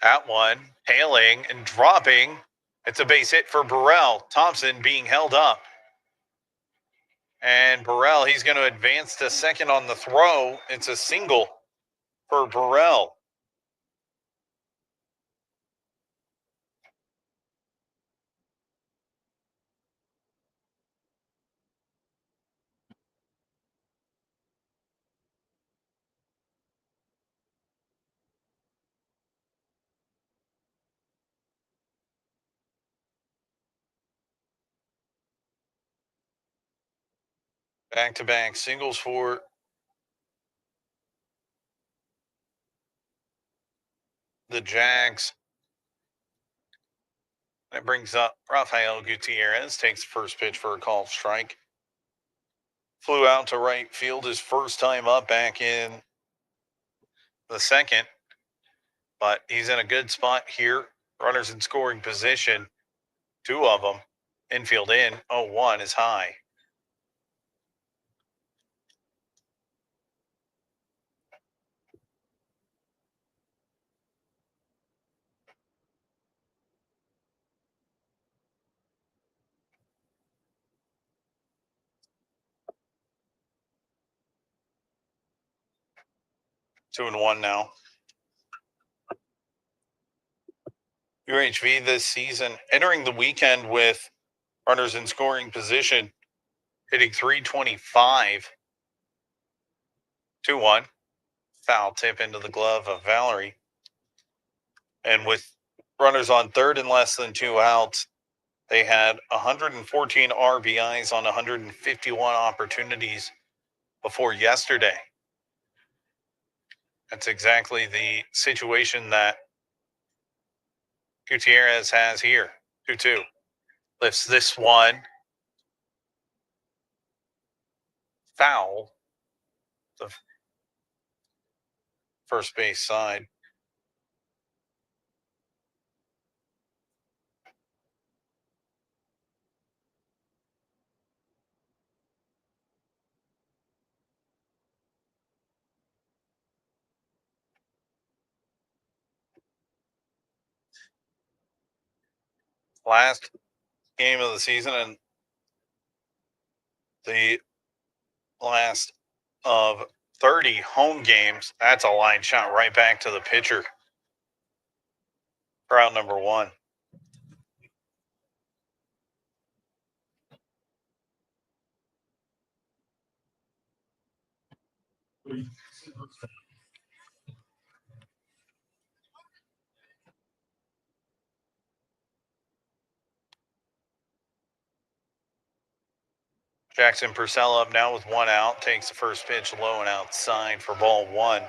Speaker 4: At one, hailing and dropping. It's a base hit for Burrell. Thompson being held up. And Burrell, he's going to advance to second on the throw. It's a single for Burrell. Back-to-back singles for the Jags. That brings up Rafael Gutierrez, takes the first pitch for a called strike. Flew out to right field his first time up back in the second. But he's in a good spot here. Runners in scoring position. 2 of them. Infield in. 0-1 is high. Two and one now. UHV this season entering the weekend with runners in scoring position, hitting .325. 2-1. Foul tip into the glove of Valerie. And with runners on third and less than 2 outs, they had 114 RBIs on 151 opportunities before yesterday. That's exactly the situation that Gutierrez has here. 2-2. Lifts this one. Foul. The first base side. Last game of the season and the last of 30 home games. That's a line shot right back to the pitcher for out number 1. Jackson Purcell up now with 1 out. Takes the first pitch low and outside for ball 1.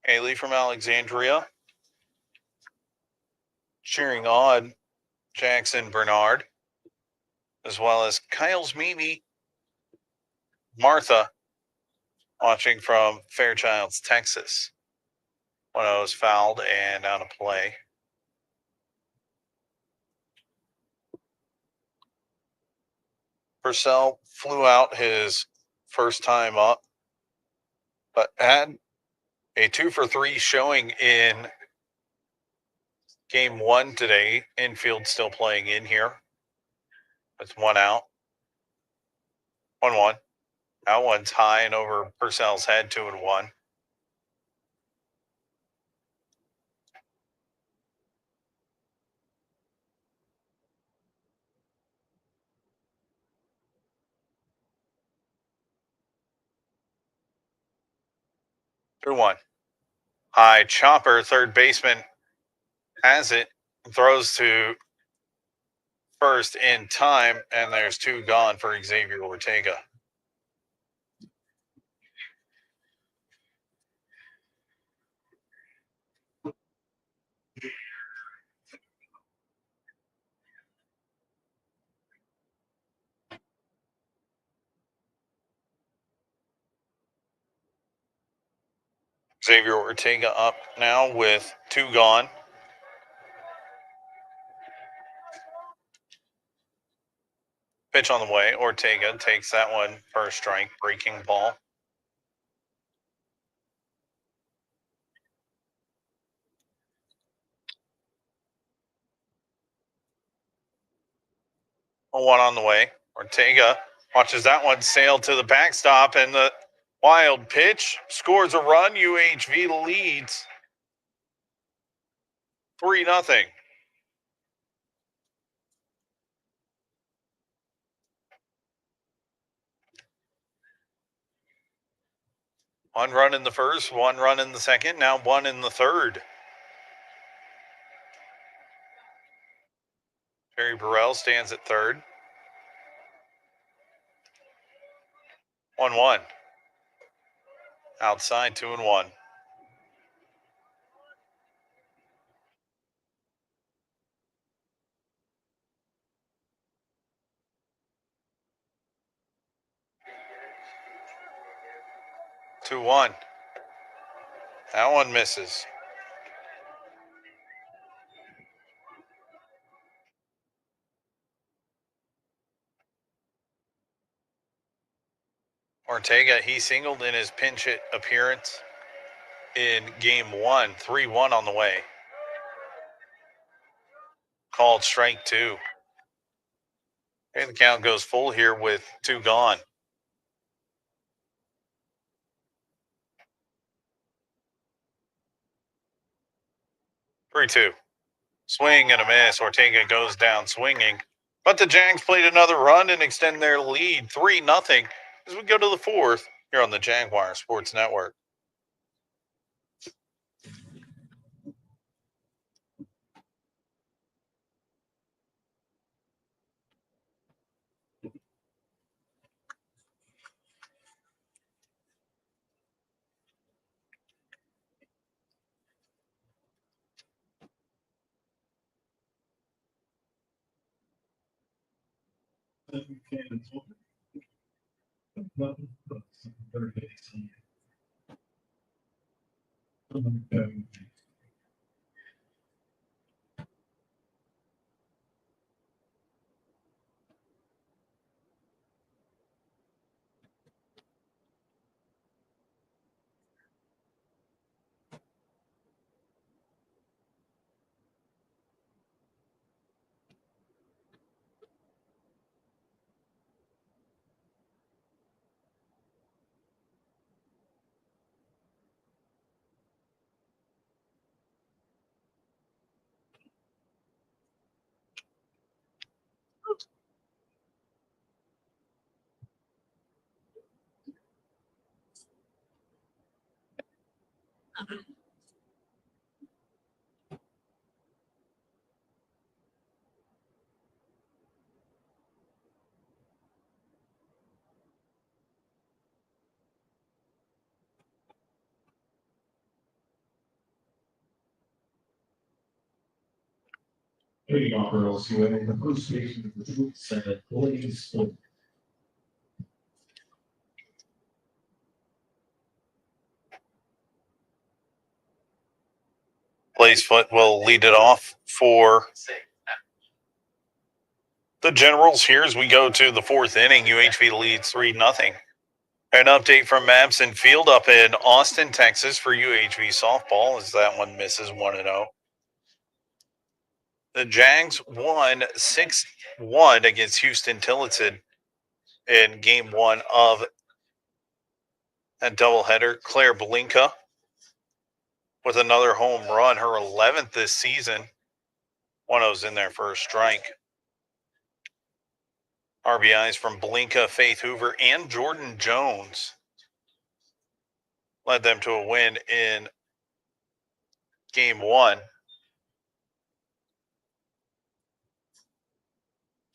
Speaker 4: Haley from Alexandria cheering on Jackson Bernard, as well as Kyle's Mimi Martha watching from Fairchilds, Texas. 1-0 is fouled and out of play. Purcell flew out his first time up, but had a 2-for-3 showing in game 1 today. Infield still playing in here. With 1 out. 1-1. Out one's high and over Purcell's head, 2-1. Through 1. High chopper, third baseman has it, throws to first in time, and there's 2 gone for Xavier Ortega. Xavier Ortega up now with 2 gone. Pitch on the way. Ortega takes that one for a strike. Breaking ball. A 1 on the way. Ortega watches that one sail to the backstop, and the wild pitch scores a run. UHV leads 3-0. One run in the first, 1 run in the second, now 1 in the third. Terry Burrell stands at third. 1-1. Outside, 2-1. Two one. That one misses. Ortega, he singled in his pinch hit appearance in game 1. 3-1 on the way. Called strike 2. And the count goes full here with 2 gone. Three-two. Swing and a miss. Ortega goes down swinging. But the Jags played another run and extend their lead 3-0 as we go to the fourth here on the Jaguar Sports Network.
Speaker 1: Leading off for LSU, the first station of the 7 Blaze.
Speaker 4: Blazefoot will lead it off for the Generals here as we go to the fourth inning. UHV leads 3-0. An update from Mabson Field up in Austin, Texas for UHV softball as that one misses 1-0. The Jags won 6-1 against Houston Tillotson in game 1 of that doubleheader. Claire Blinka with another home run, her 11th this season. 1-0's in there for a strike. RBIs from Blinka, Faith Hoover, and Jordan Jones led them to a win in game 1.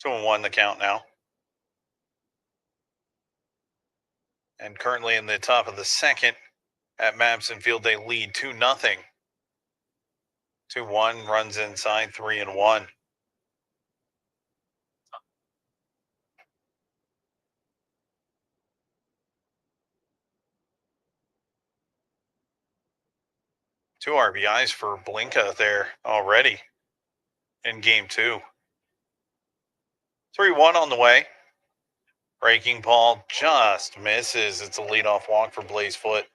Speaker 4: 2-1 the count now. And currently in the top of the second at Mabson Field, they lead 2-0. 2-1 runs inside, 3-1. 2 RBIs for Blinka there already in game 2. 3-1 on the way. Breaking ball just misses. It's a leadoff walk for Blaze Foot.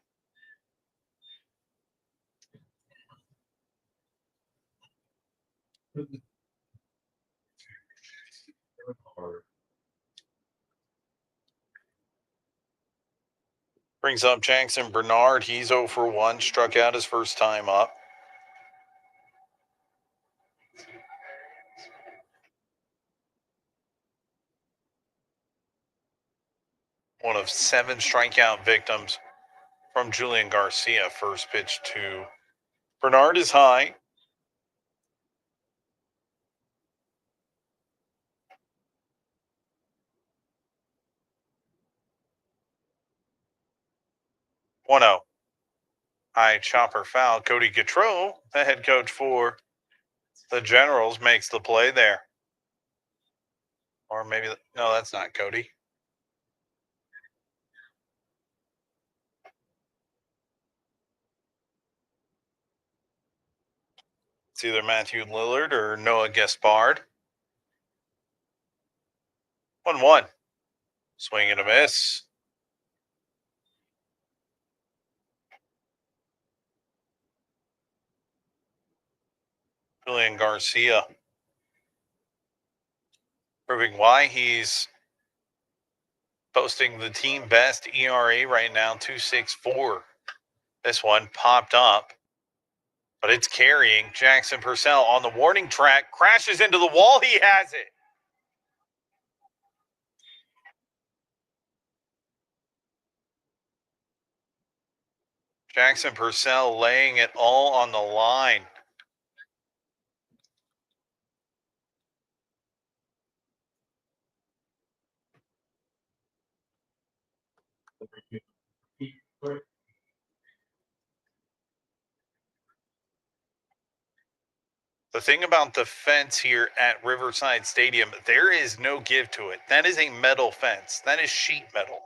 Speaker 4: Brings up Jackson Bernard. He's 0 for 1. Struck out his first time up. One of 7 strikeout victims from Julian Garcia. First pitch to Bernard is high. One zero. High chopper foul. Cody Gautreau, the head coach for the Generals, makes the play there. Or maybe, no, that's not Cody. It's either Matthew Lillard or Noah Gaspard. 1-1. Swing and a miss. Julian Garcia. Proving why he's posting the team best ERA right now, 2.64. This one popped up, but it's carrying. Jackson Purcell on the warning track, crashes into the wall. He has it. Jackson Purcell laying it all on the line. The thing about the fence here at Riverside Stadium, there is no give to it. That is a metal fence. That is sheet metal.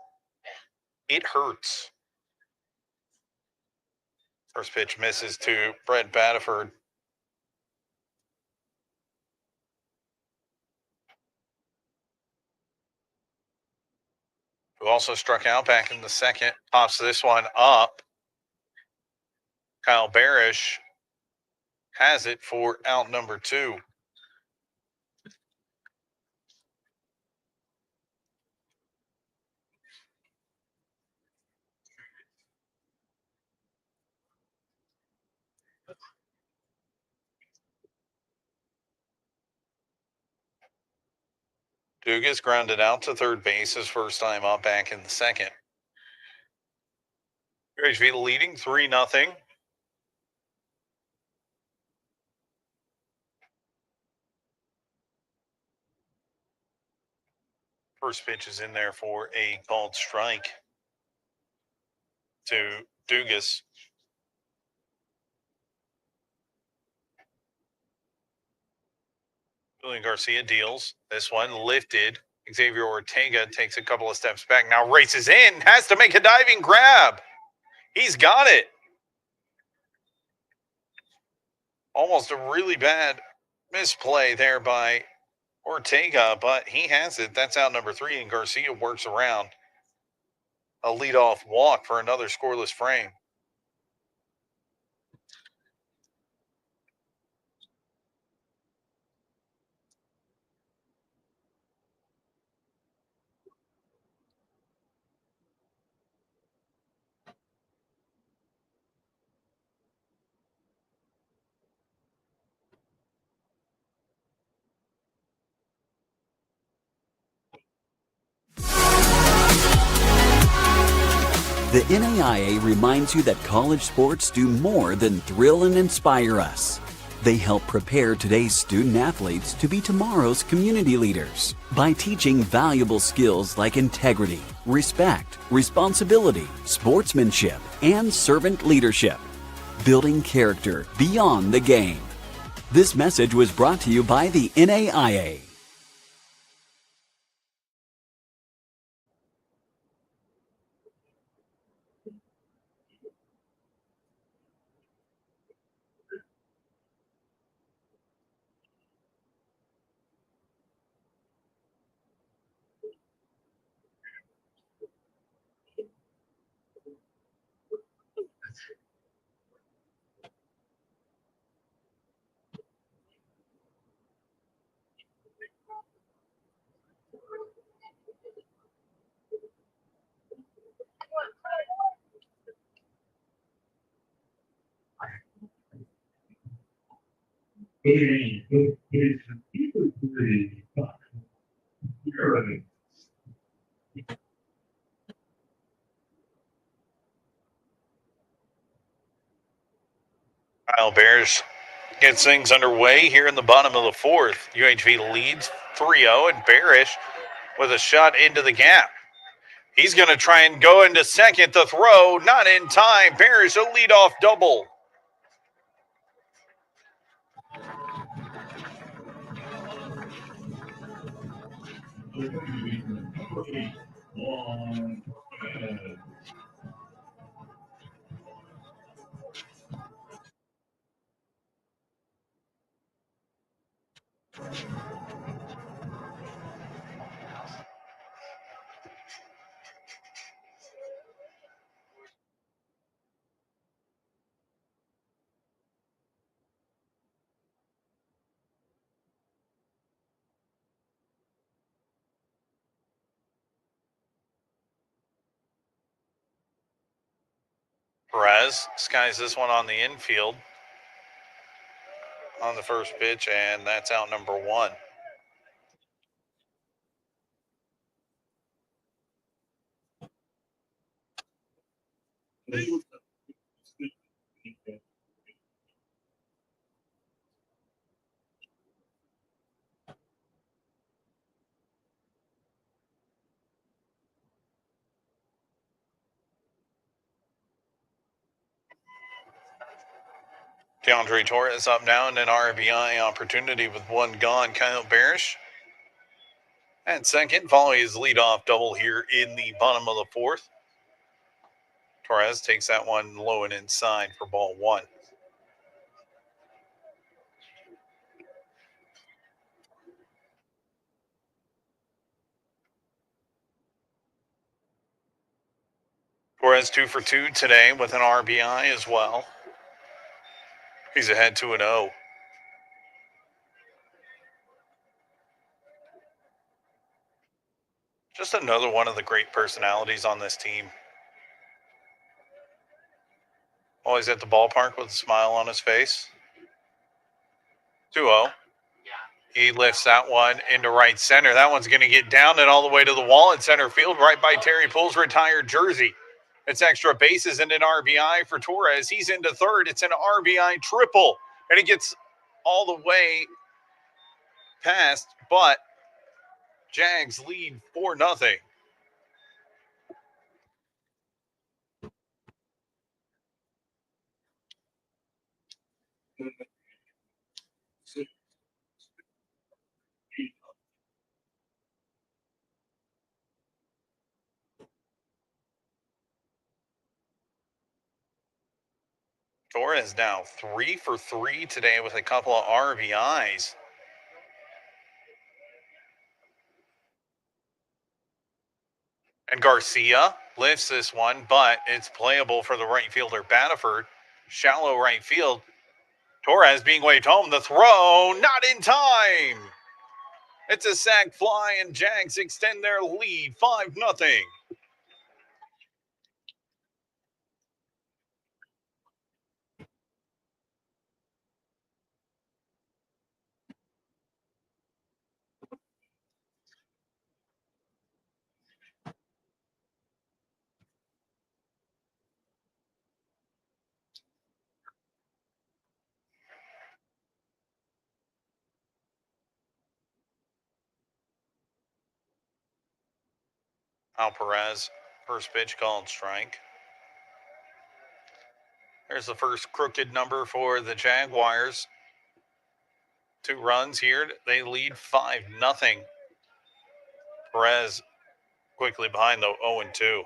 Speaker 4: It hurts. First pitch misses to Brett Batterford. Who also struck out back in the second. Pops this one up. Kyle Barish has it for out number 2. Dugas grounded out to third base his first time up back in the second. UHV leading 3-0. First pitch is in there for a called strike to Dugas. Julian Garcia deals. This one lifted. Xavier Ortega takes a couple of steps back. Now races in. Has to make a diving grab. He's got it. Almost a really bad misplay there by Ortega, but he has it. That's out number 3, and Garcia works around a leadoff walk for another scoreless frame.
Speaker 2: The NAIA reminds you that college sports do more than thrill and inspire us. They help prepare today's student athletes to be tomorrow's community leaders by teaching valuable skills like integrity, respect, responsibility, sportsmanship, and servant leadership, building character beyond the game. This message was brought to you by the NAIA.
Speaker 4: Kyle Bears gets things underway here in the bottom of the fourth. UHV leads 3-0, and Barish with a shot into the gap. He's going to try and go into second. The throw, not in time. Barish a leadoff double. Perez skies this one on the infield on the first pitch, and that's out number one. DeAndre Torres up now in an RBI opportunity with one gone. Kyle Barish at second, following his leadoff double here in the bottom of the fourth. Torres takes that one low and inside for ball one. Torres 2 for 2 today with an RBI as well. He's ahead 2-0. Just another one of the great personalities on this team. Always at the ballpark with a smile on his face. 2-0. He lifts that one into right center. That one's going to get down and all the way to the wall in center field, right by Terry Poole's retired jersey. It's extra bases and an RBI for Torres. He's into third. It's an RBI triple. And it gets all the way past, but Jags lead 4-0. Torres now 3 for 3 today with a couple of RBIs. And Garcia lifts this one, but it's playable for the right fielder, Batterford. Shallow right field. Torres being waved home. The throw, not in time. It's a sac fly, and Jags extend their lead 5-0. Al Perez, first pitch called strike. There's the first crooked number for the Jaguars. 2 runs here. They lead 5-0. Perez quickly behind the 0-2.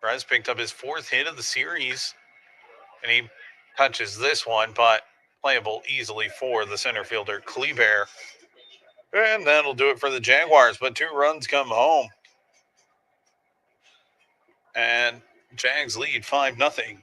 Speaker 4: Perez picked up his 4th hit of the series, and he touches this one, but playable easily for the center fielder, Kleber. And that'll do it for the Jaguars, but 2 runs come home. And Jags lead 5-0.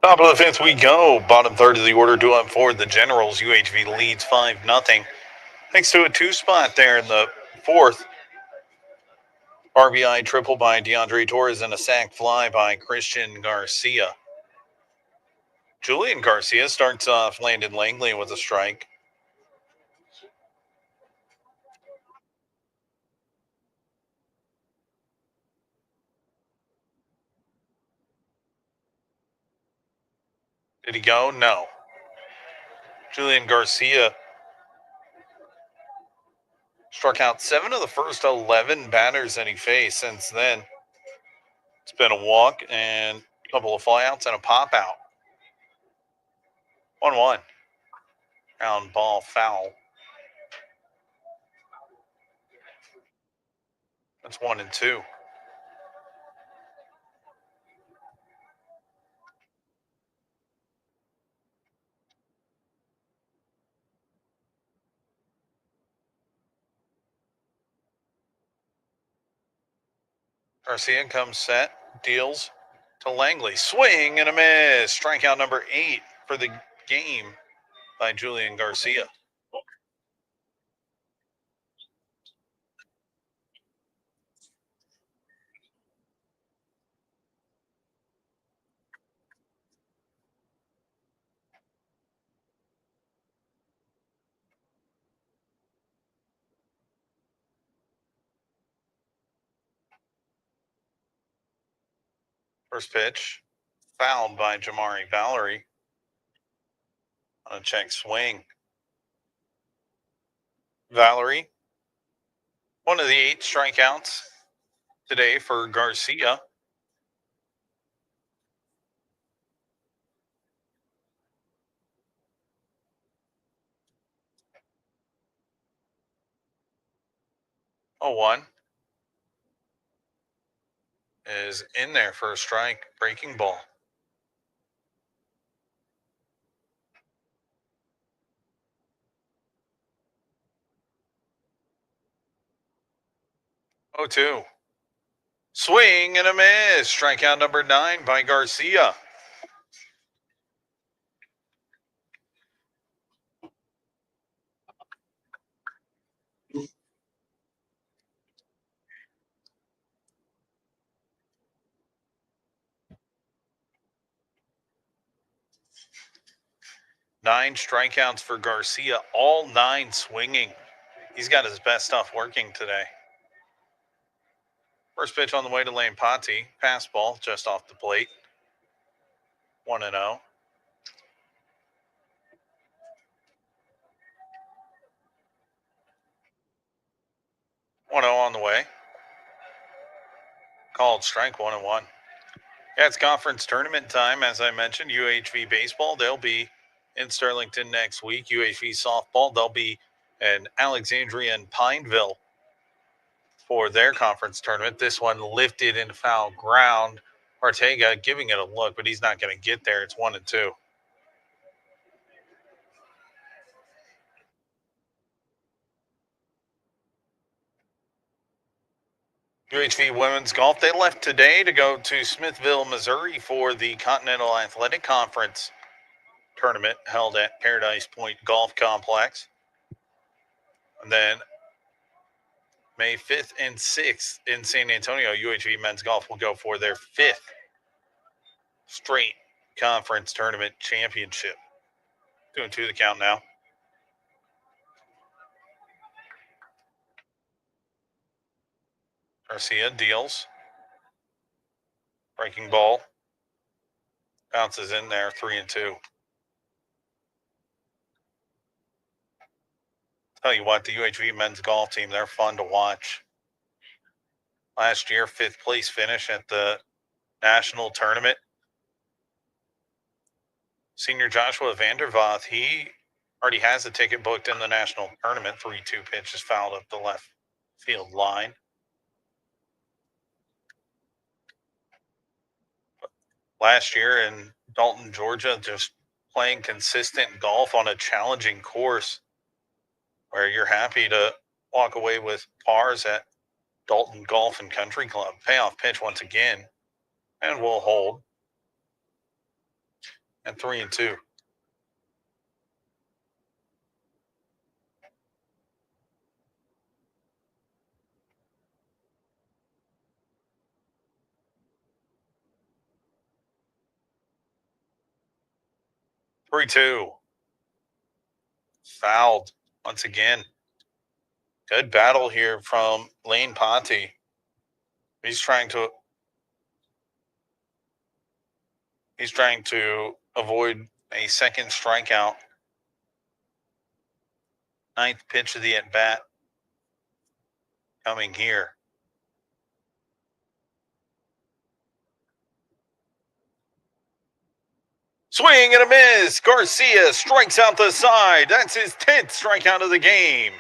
Speaker 4: Top of the fifth we go. Bottom third of the order due up for the Generals. UHV leads 5-0. Thanks to a two-spot there in the fourth. RBI triple by DeAndre Torres and a sac fly by Christian Garcia. Julian Garcia starts off Landon Langley with a strike. Did he go? No. Julian Garcia struck out 7 of the first 11 batters that he faced since then. It's been a walk and a couple of flyouts and a pop out. 1-1. Ground ball foul. That's 1-2. Garcia comes set, deals to Langley. Swing and a miss. Strikeout number 8 for the game by Julian Garcia. First pitch, fouled by Jamari Valerie on a check swing. Valerie, one of the 8 strikeouts today for Garcia. A 1 is in there for a strike, breaking ball. Oh, 2. Swing and a miss. Strikeout number 9 by Garcia. Nine strikeouts for Garcia, all 9 swinging. He's got his best stuff working today. First pitch on the way to Lane Patti. Pass ball just off the plate. 1-0. 1-0 on the way. Called strike 1-1. Yeah, it's conference tournament time. As I mentioned, UHV baseball, they'll be in Sterlington next week. UHV softball, they'll be in Alexandria and Pineville for their conference tournament. This one lifted in foul ground. Ortega giving it a look, but he's not going to get there. It's 1-2. UHV women's golf, they left today to go to Smithville, Missouri for the Continental Athletic Conference tournament held at Paradise Point Golf Complex. And then May 5th and 6th in San Antonio, UHV men's golf will go for their 5th straight conference tournament championship. 2-2 the count now. Garcia deals. Breaking ball. Bounces in there, 3-2. Tell you what, the UHV men's golf team, they're fun to watch. Last year, 5th place finish at the national tournament. Senior Joshua Vandervoth, he already has a ticket booked in the national tournament. 3-2 pitch is fouled up the left field line. Last year in Dalton, Georgia, just playing consistent golf on a challenging course where you're happy to walk away with pars at Dalton Golf and Country Club. Payoff pitch once again, and we'll hold. And 3-2. Fouled once again. Good battle here from Lane Ponte. He's trying to avoid a second strikeout. 9th pitch of the at-bat coming here. Swing and a miss. Garcia strikes out the side. That's his 10th strikeout of the game.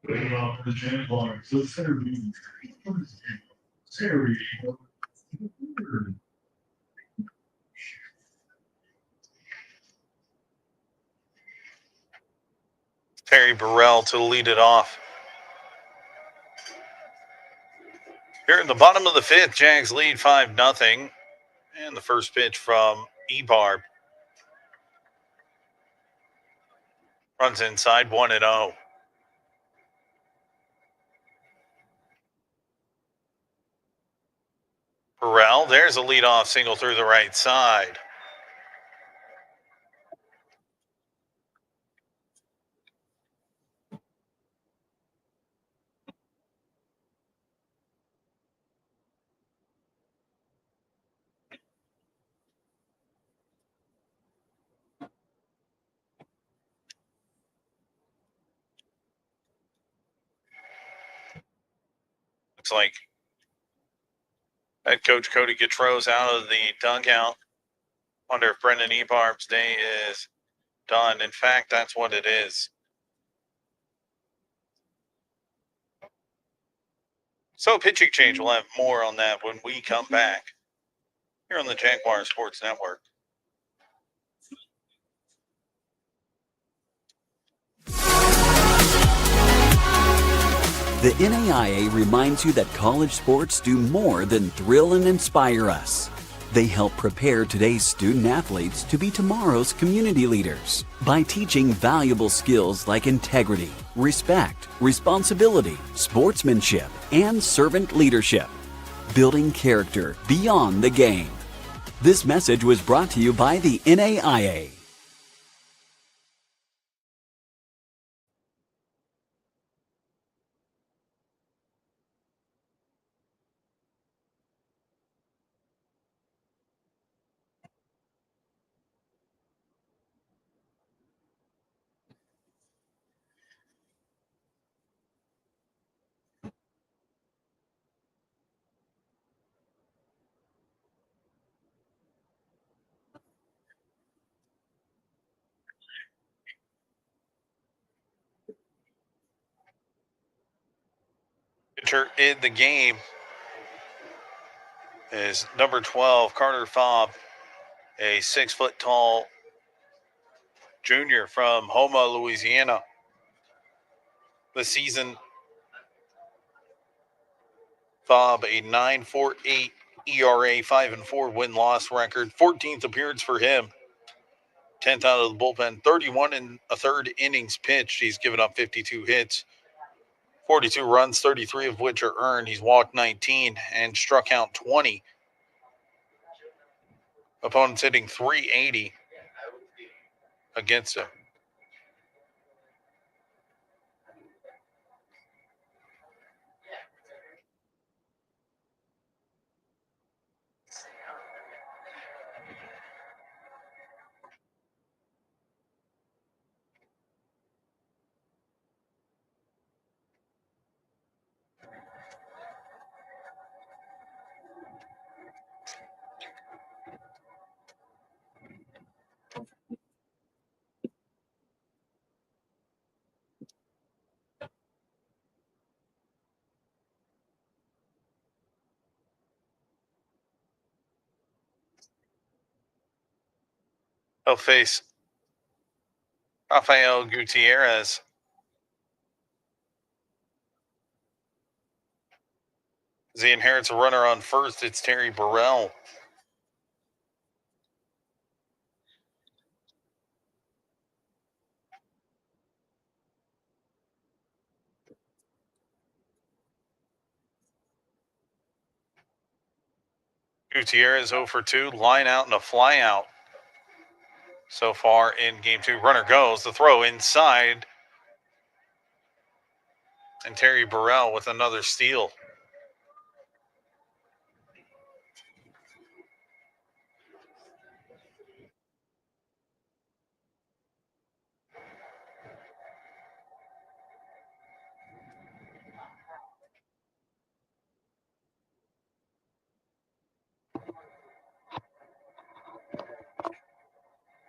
Speaker 1: Bring up the Jaguars. So Terry.
Speaker 4: Terry Burrell to lead it off. Here in the bottom of the 5th, Jags lead 5-0. And the first pitch from Ebarb. Runs inside, 1-0. Burrell, there's a leadoff single through the right side. Looks like head coach Cody Gautreau's out of the dugout. Wonder if Brendan Ebarb's day is done. In fact, that's what it is. So pitching change, we'll have more on that when we come back here on the Jaguar Sports Network.
Speaker 2: The NAIA reminds you that college sports do more than thrill and inspire us. They help prepare today's student athletes to be tomorrow's community leaders by teaching valuable skills like integrity, respect, responsibility, sportsmanship, and servant leadership, building character beyond the game. This message was brought to you by the NAIA.
Speaker 4: Pitcher in the game is number 12, Carter Fobb, a 6 foot tall junior from Houma, Louisiana. This season, Fobb a 9.48 ERA, 5-4 win-loss record, 14th appearance for him. 10th out of the bullpen, 31 and a third innings pitched. He's given up 52 hits, 42 runs, 33 of which are earned. He's walked 19 and struck out 20. Opponents hitting 380 against him. He'll face Rafael Gutierrez. As he inherits a runner on first, it's Terry Burrell. Gutierrez 0 for 2, line out and a fly out. So far in game 2, runner goes, the throw inside, and Terry Burrell with another steal.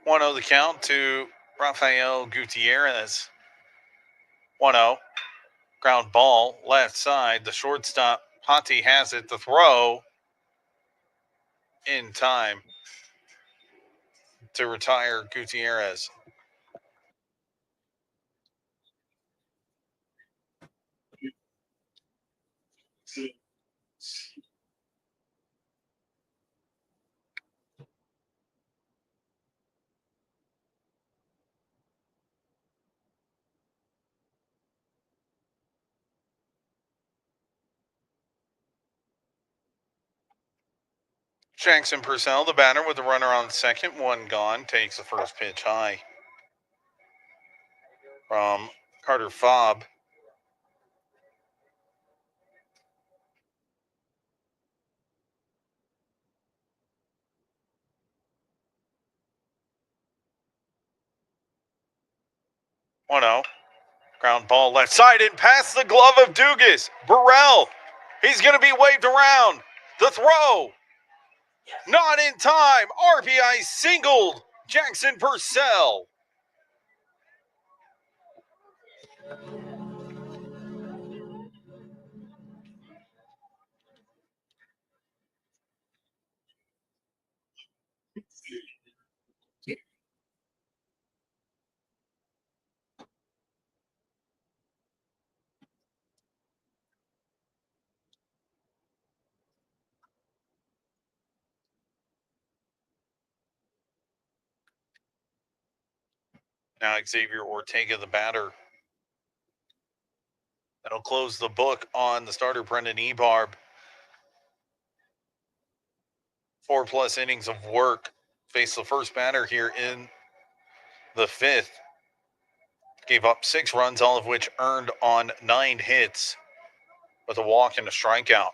Speaker 4: One 0 the count to Rafael Gutierrez. 1-0. Ground ball, left side. The shortstop, Pati, has it. The throw in time to retire Gutierrez. Jackson Purcell, the batter, with the runner on second, one gone, takes the first pitch high from Carter Fobb. One 0. Ground ball left side and past the glove of Dugas. Burrell, he's going to be waved around. The throw, not in time. RBI singled Jackson Purcell. Now Xavier Ortega, the batter. That'll close the book on the starter, Brendan Ebarb. 4+ innings of work. Faced the first batter here in the 5th. Gave up 6 runs, all of which earned on 9 hits, with a walk and a strikeout.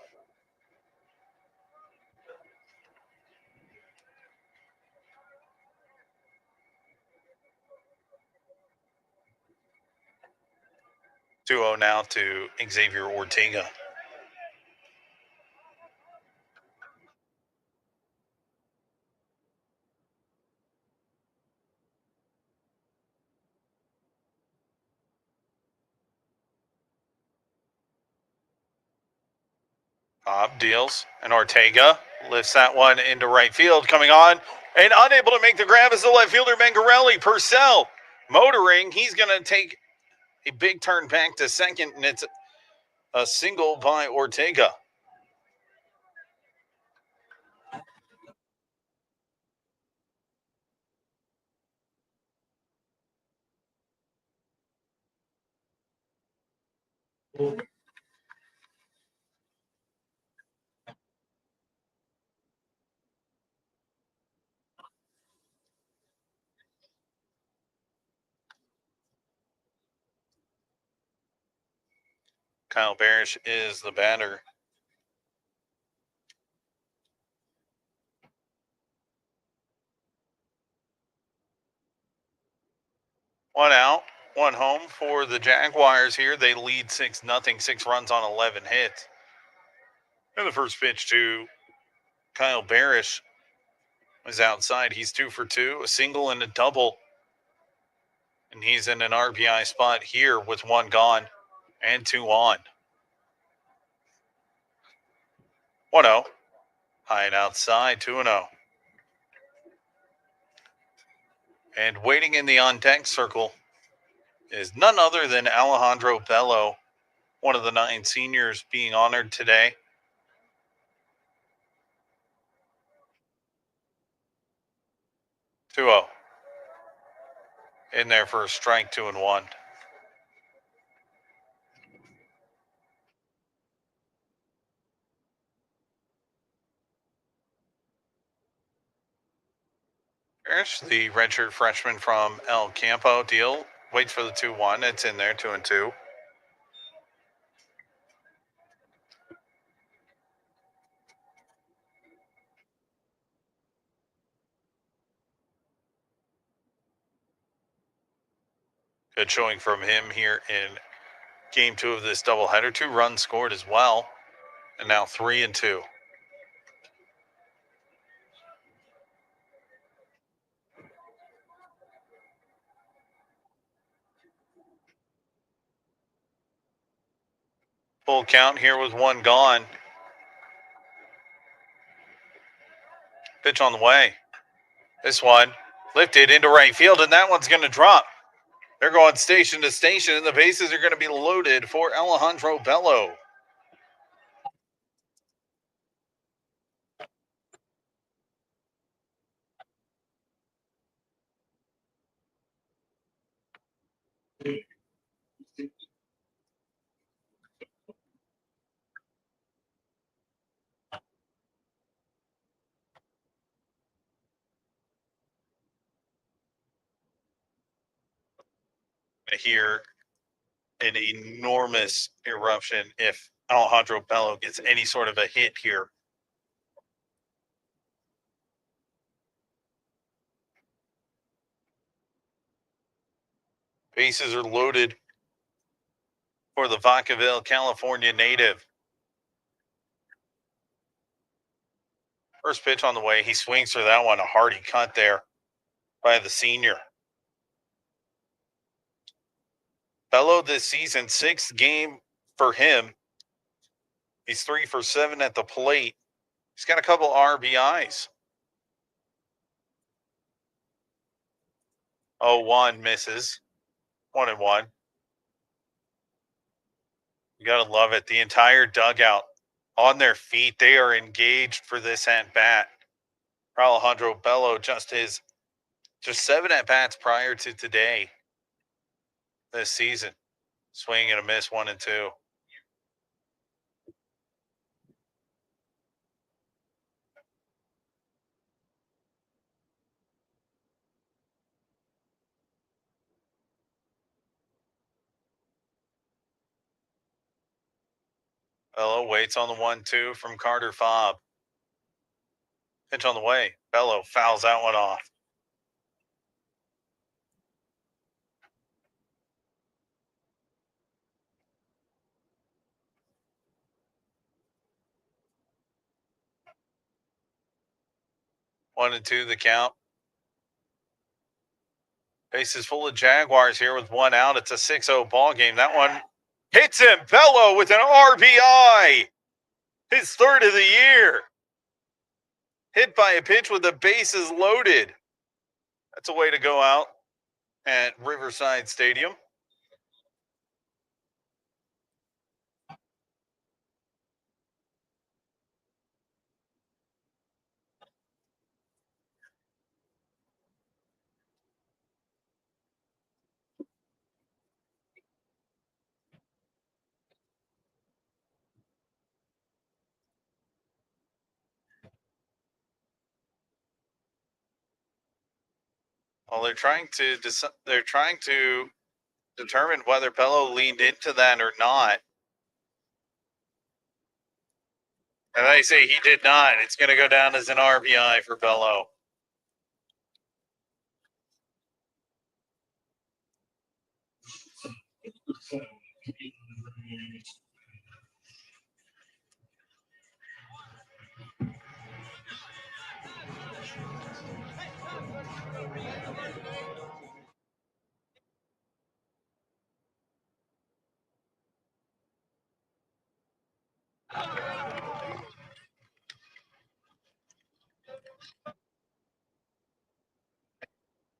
Speaker 4: Two-0 now to Xavier Ortega. Bob deals, and Ortega lifts that one into right field, coming on, and unable to make the grab is the left fielder, Mangarelli. Purcell motoring. He's going to take a big turn back to second, and it's a single by Ortega. Kyle Barish is the batter. One out, one home for the Jaguars here. They lead 6-0, 6 runs on 11 hits. And the first pitch to Kyle Barish is outside. He's 2 for 2, a single and a double. And he's in an RBI spot here with 1 gone and 2 on. 1-0. High and outside, 2-0. And waiting in the on-deck circle is none other than Alejandro Bello, one of the 9 seniors being honored today. 2-0. In there for a strike, 2-1. Parrish, the redshirt freshman from El Campo, deal. Waits for the 2-1. It's in there, 2-2. Good showing from him here in game 2 of this doubleheader. 2 runs scored as well. And now 3-2. Full count here with 1 gone. Pitch on the way. This one lifted into right field, and that one's going to drop. They're going station to station, and the bases are going to be loaded for Alejandro Bello. Here, an enormous eruption if Alejandro Bello gets any sort of a hit here. Bases are loaded for the Vacaville, California native. First pitch on the way. He swings for that one. A hearty cut there by the senior. Bello this season, 6th game for him. He's 3 for 7 at the plate. He's got a couple RBIs. 0-1 misses. 1-1. You got to love it. The entire dugout on their feet. They are engaged for this at-bat. Alejandro Bello just 7 at-bats prior to today. this season. Swing and a miss, 1-2. Bello waits on the 1-2 from Carter Fobb. Pitch on the way. Bello fouls that one off. One and two, the count. Bases full of Jaguars here with one out. It's a 6-0 ball game. That one hits him. Bello with an RBI. His third of the year. Hit by a pitch with the bases loaded. That's a way to go out at Riverside Stadium. Well, they're trying to determine whether Bello leaned into that or not. And they say he did not. It's going to go down as an RBI for Bello.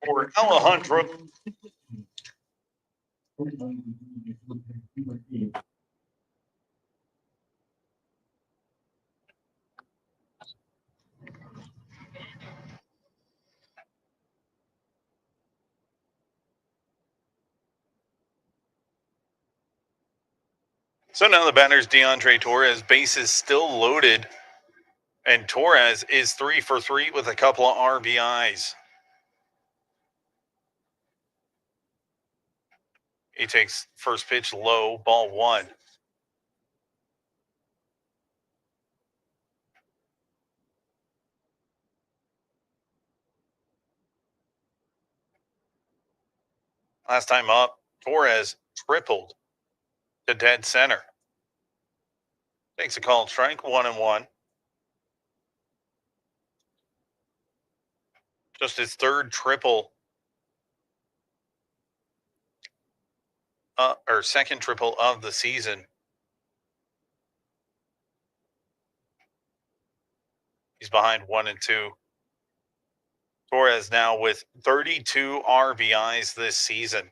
Speaker 4: For Alejandro. So now the batter's DeAndre Torres. Bases still loaded. And Torres is 3 for 3 with a couple of RBIs. He takes first pitch low, ball one. Last time up, Torres tripled to dead center. Takes a called strike, 1-1. Just his third triple, or second triple of the season. He's behind 1-2. Torres now with 32 RBIs this season.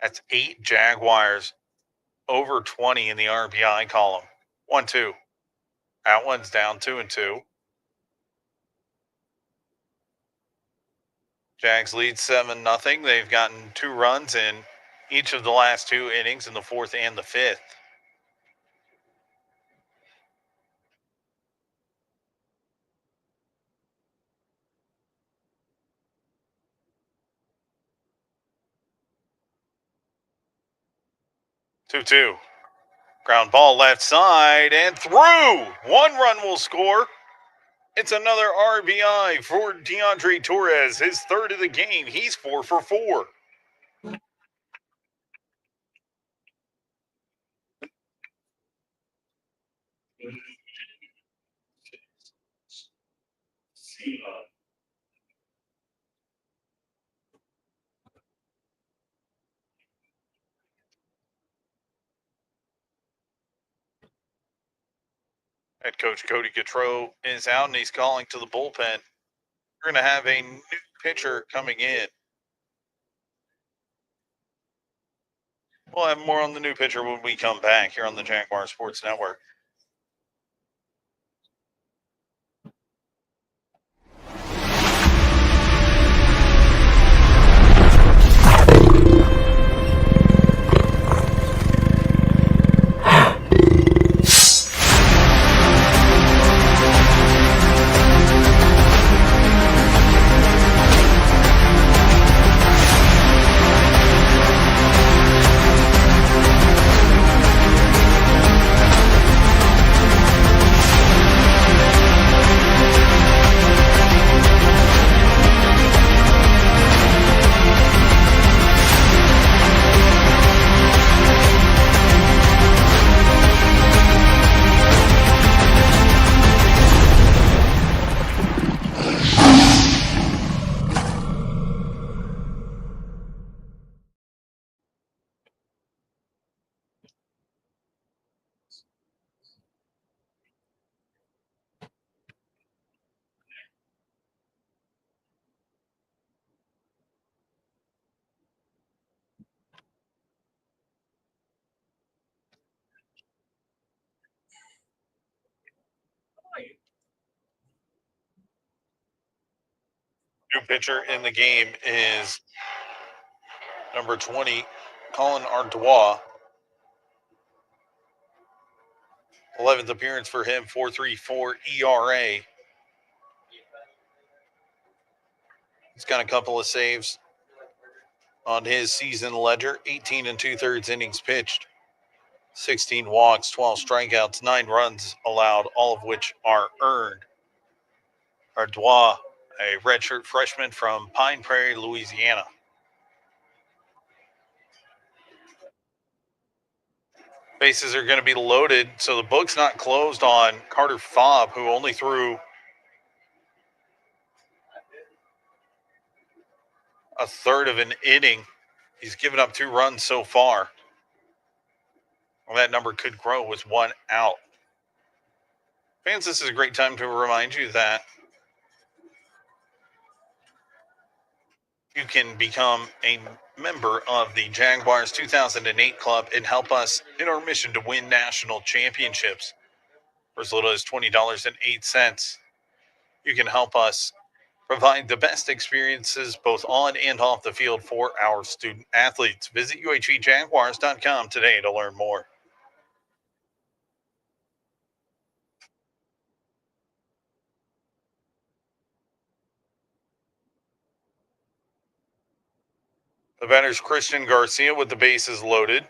Speaker 4: That's 8 Jaguars over 20 in the RBI column. 1-2. That one's down 2-2. Jags lead 7-0. They've gotten 2 runs in each of the last 2 innings in the 4th and the 5th. Two. Ground ball left side and through. 1 run will score. It's another RBI for DeAndre Torres, his third of the game. He's 4 for 4. Head coach Cody Gautreau is out and he's calling to the bullpen. We're going to have a new pitcher coming in. We'll have more on the new pitcher when we come back here on the Jaguar Sports Network. New pitcher in the game is number 20, Colin Ardois. 11th appearance for him, 4.34 ERA. He's got a couple of saves on his season ledger. 18 2/3 innings pitched, 16 walks, 12 strikeouts, 9 runs allowed, all of which are earned. Ardois, a redshirt freshman from Pine Prairie, Louisiana. Bases are going to be loaded, so the book's not closed on Carter Fobb, who only threw a third of an inning. He's given up 2 runs so far. Well, that number could grow with 1 out. Fans, this is a great time to remind you that you can become a member of the Jaguars 2008 club and help us in our mission to win national championships. For as little as $20.08, you can help us provide the best experiences both on and off the field for our student athletes. Visit UHVJaguars.com today to learn more. The batter's Christian Garcia with the bases loaded. A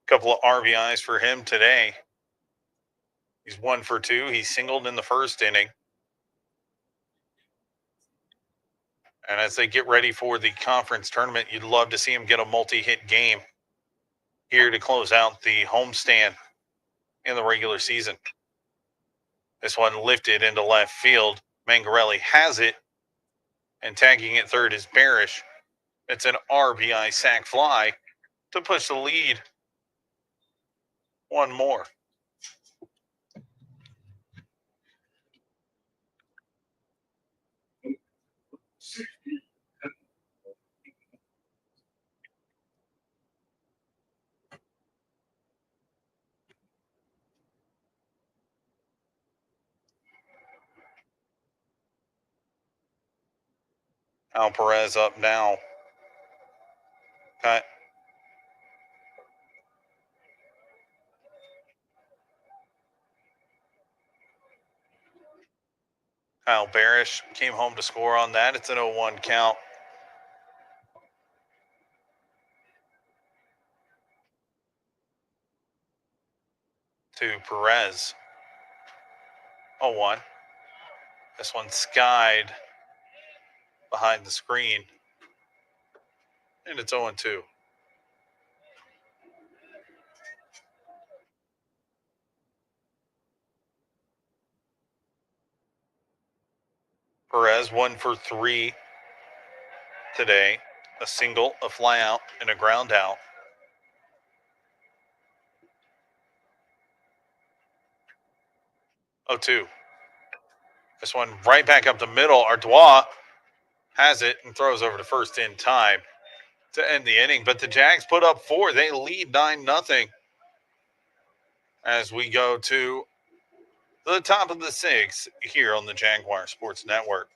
Speaker 4: couple of RBIs for him today. He's 1 for 2. He singled in the first inning. And as they get ready for the conference tournament, you'd love to see him get a multi-hit game here to close out the homestand in the regular season. This one lifted into left field. Mangarelli has it, and tagging at third is Barish. It's an RBI sac fly to push the lead 1 more. Al Perez up now. Kyle Barish came home to score on that. It's an 0-1 count. To Perez. 0-1. This one skied behind the screen. And it's 0-2. Perez 1 for 3 today. A single, a fly out, and a ground out. 0-2. This one right back up the middle. Ardois has it and throws over to first in time to end the inning. But the Jags put up 4. They lead 9-0 as we go to the top of the 6th here on the Jaguar Sports Network.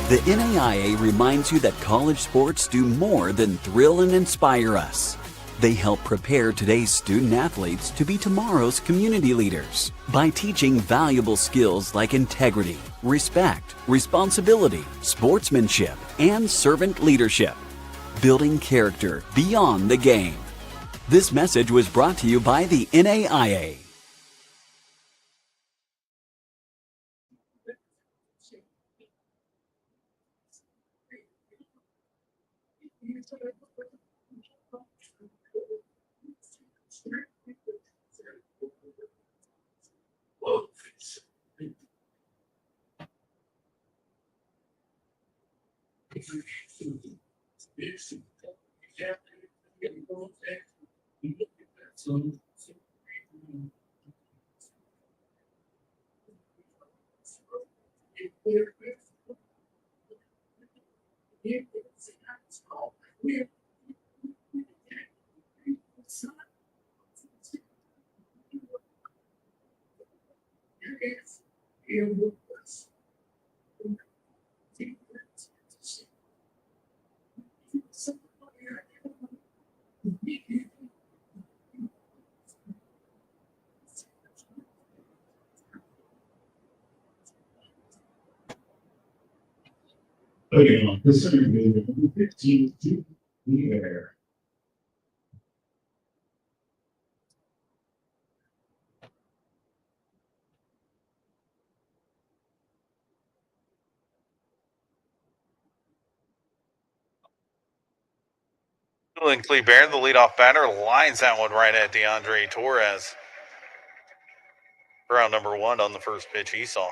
Speaker 2: The NAIA reminds you that college sports do more than thrill and inspire us. They help prepare today's student athletes to be tomorrow's community leaders by teaching valuable skills like integrity, respect, responsibility, sportsmanship, and servant leadership, building character beyond the game. This message was brought to you by the NAIA.
Speaker 1: Putting on the center field, number 15, to the air.
Speaker 4: Linkley Bear, the leadoff batter, lines that one right at DeAndre Torres. Round number 1 on the first pitch he saw.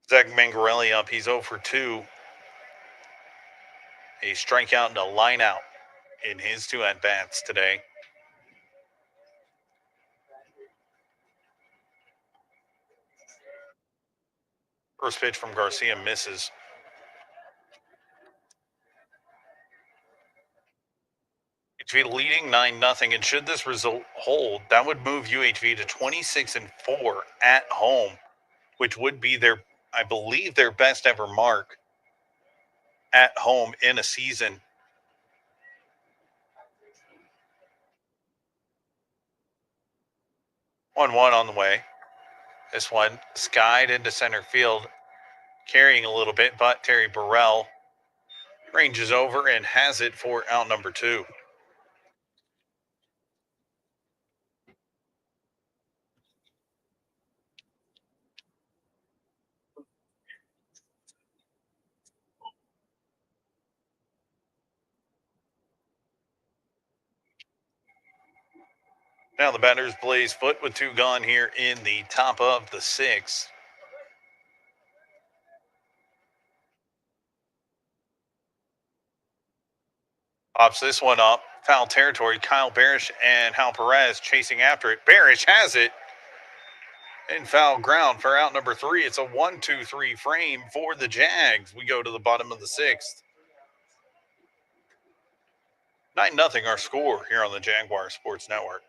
Speaker 4: Zach Mangarelli up. He's 0 for 2. A strikeout and a line out in his 2 at-bats today. First pitch from Garcia misses. UHV leading 9-0, and should this result hold, that would move UHV to 26-4 at home, which would be their, I believe, their best ever mark at home in a season. One on the way. This one skied into center field, carrying a little bit, but Terry Burrell ranges over and has it for out number 2. Now the batters Blaze Foot with 2 gone here in the top of the 6th. Pops this one up. Foul territory. Kyle Barish and Hal Perez chasing after it. Barish has it in foul ground for out number 3. It's a 1-2-3 frame for the Jags. We go to the bottom of the 6th. 9-0 our score here on the Jaguar Sports Network.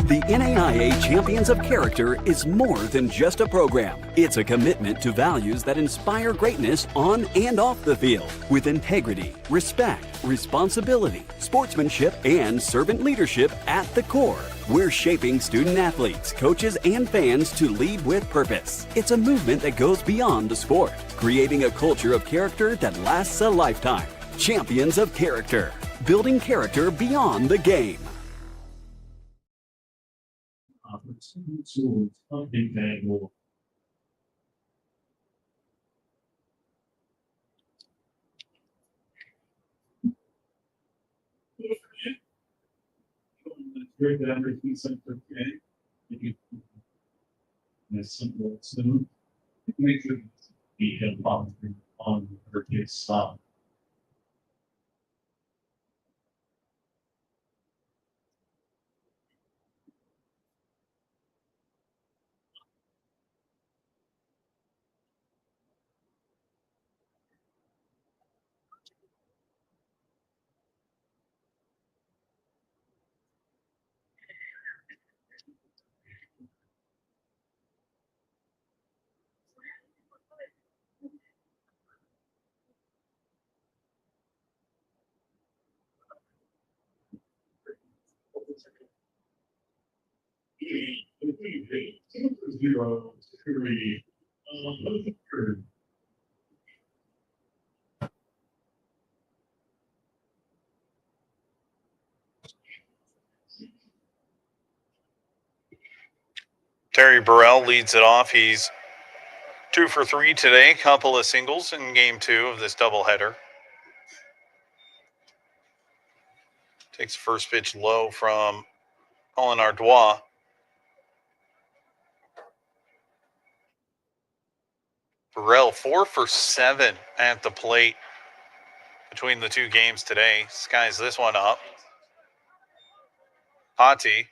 Speaker 2: The NAIA Champions of Character is more than just a program. It's a commitment to values that inspire greatness on and off the field, with integrity, respect, responsibility, sportsmanship, and servant leadership at the core. We're shaping student athletes, coaches, and fans to lead with purpose. It's a movement that goes beyond the sport, creating a culture of character that lasts a lifetime. Champions of Character, building character beyond the game.
Speaker 1: So a big bang will. Break that everything something okay. That's simple. So make sure be held on or get stopped. Zero, 3.
Speaker 4: Terry Burrell leads it off. He's 2 for 3 today. Couple of singles in game 2 of this doubleheader. Takes first pitch low from Colin Ardois. Burrell 4 for 7 at the plate between the 2 games today. Skies this one up. Patti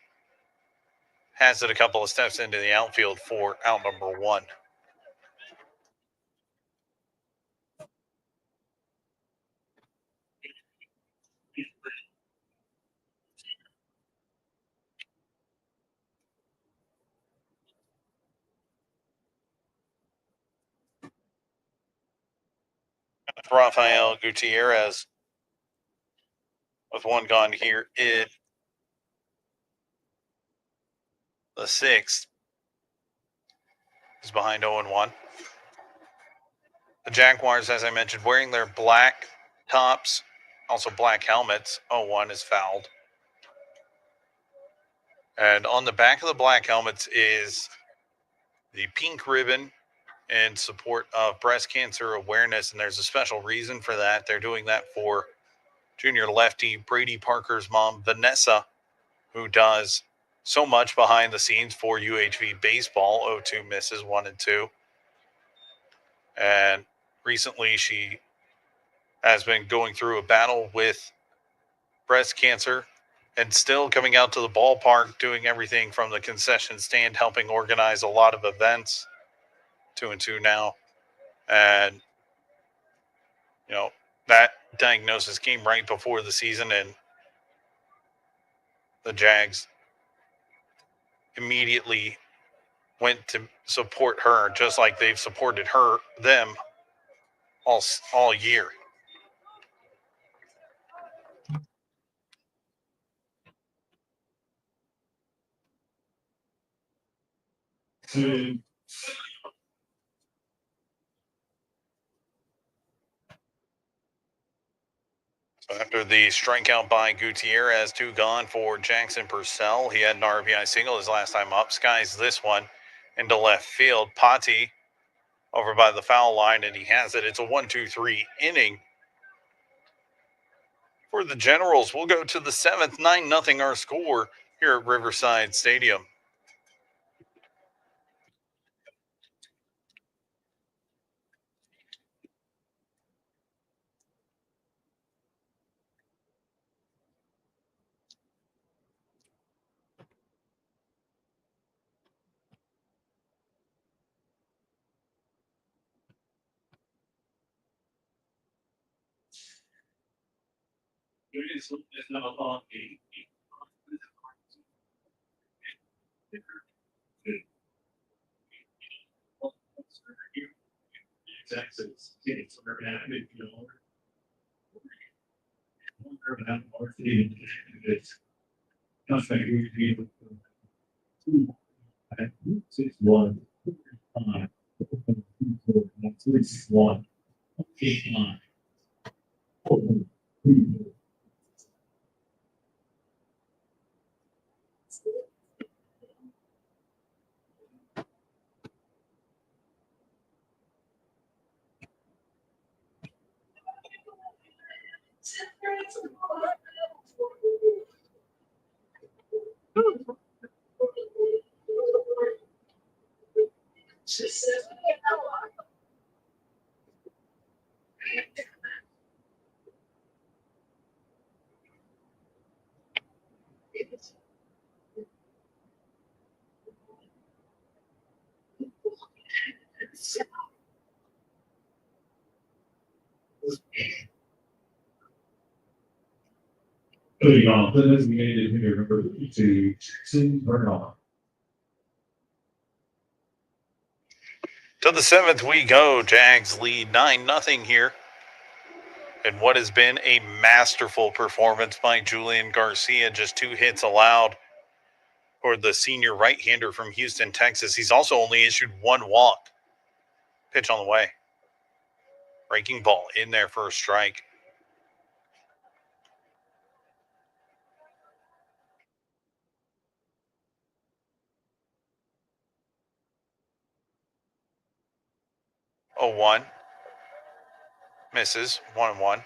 Speaker 4: has it a couple of steps into the outfield for out number 1. Rafael Gutierrez with 1 gone here in the 6th. He's behind 0-1. The Jaguars, as I mentioned, wearing their black tops, also black helmets. 0-1 is fouled. And on the back of the black helmets is the pink ribbon in support of breast cancer awareness. And there's a special reason for that. They're doing that for junior lefty Brady Parker's mom, Vanessa, who does so much behind the scenes for UHV baseball. 0-2 misses 1-2. And recently she has been going through a battle with breast cancer and still coming out to the ballpark, doing everything from the concession stand, helping organize a lot of events. 2-2 now. And, that diagnosis came right before the season, and the Jags immediately went to support her, just like they've supported them all year. So after the strikeout by Gutierrez, 2 gone for Jackson Purcell. He had an RBI single his last time up. Skies this one into left field. Patti over by the foul line, and he has it. It's a 1-2-3 inning for the Generals. We'll go to the 7th, 9-0 our score here at Riverside Stadium.
Speaker 1: Putting on the designated hitter number 2, Jackson Bernard.
Speaker 4: To the 7th we go. Jags lead 9-0 here. And what has been a masterful performance by Julian Garcia. Just 2 hits allowed for the senior right-hander from Houston, Texas. He's also only issued 1 walk. Pitch on the way. Breaking ball in there for a strike. Oh, 1. Misses. 1-1.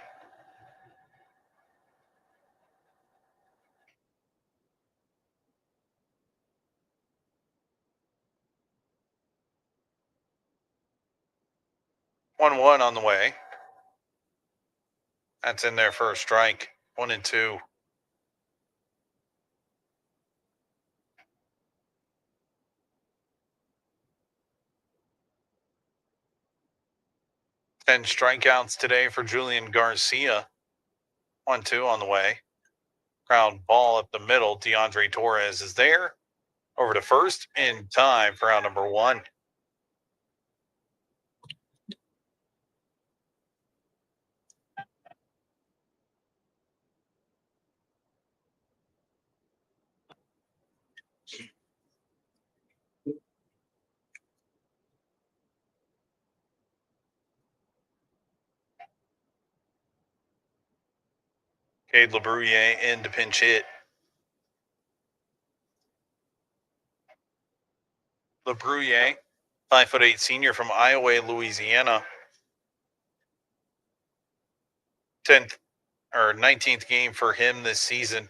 Speaker 4: One on the way. That's in there for a strike. 1-2. 10 strikeouts today for Julian Garcia. 1-2 on the way. Ground ball up the middle. DeAndre Torres is there. Over to first in time for out number 1. Cade LeBrouillet in to pinch hit. LeBrouillet, 5'8" senior from Iowa, Louisiana. 10th or 19th game for him this season.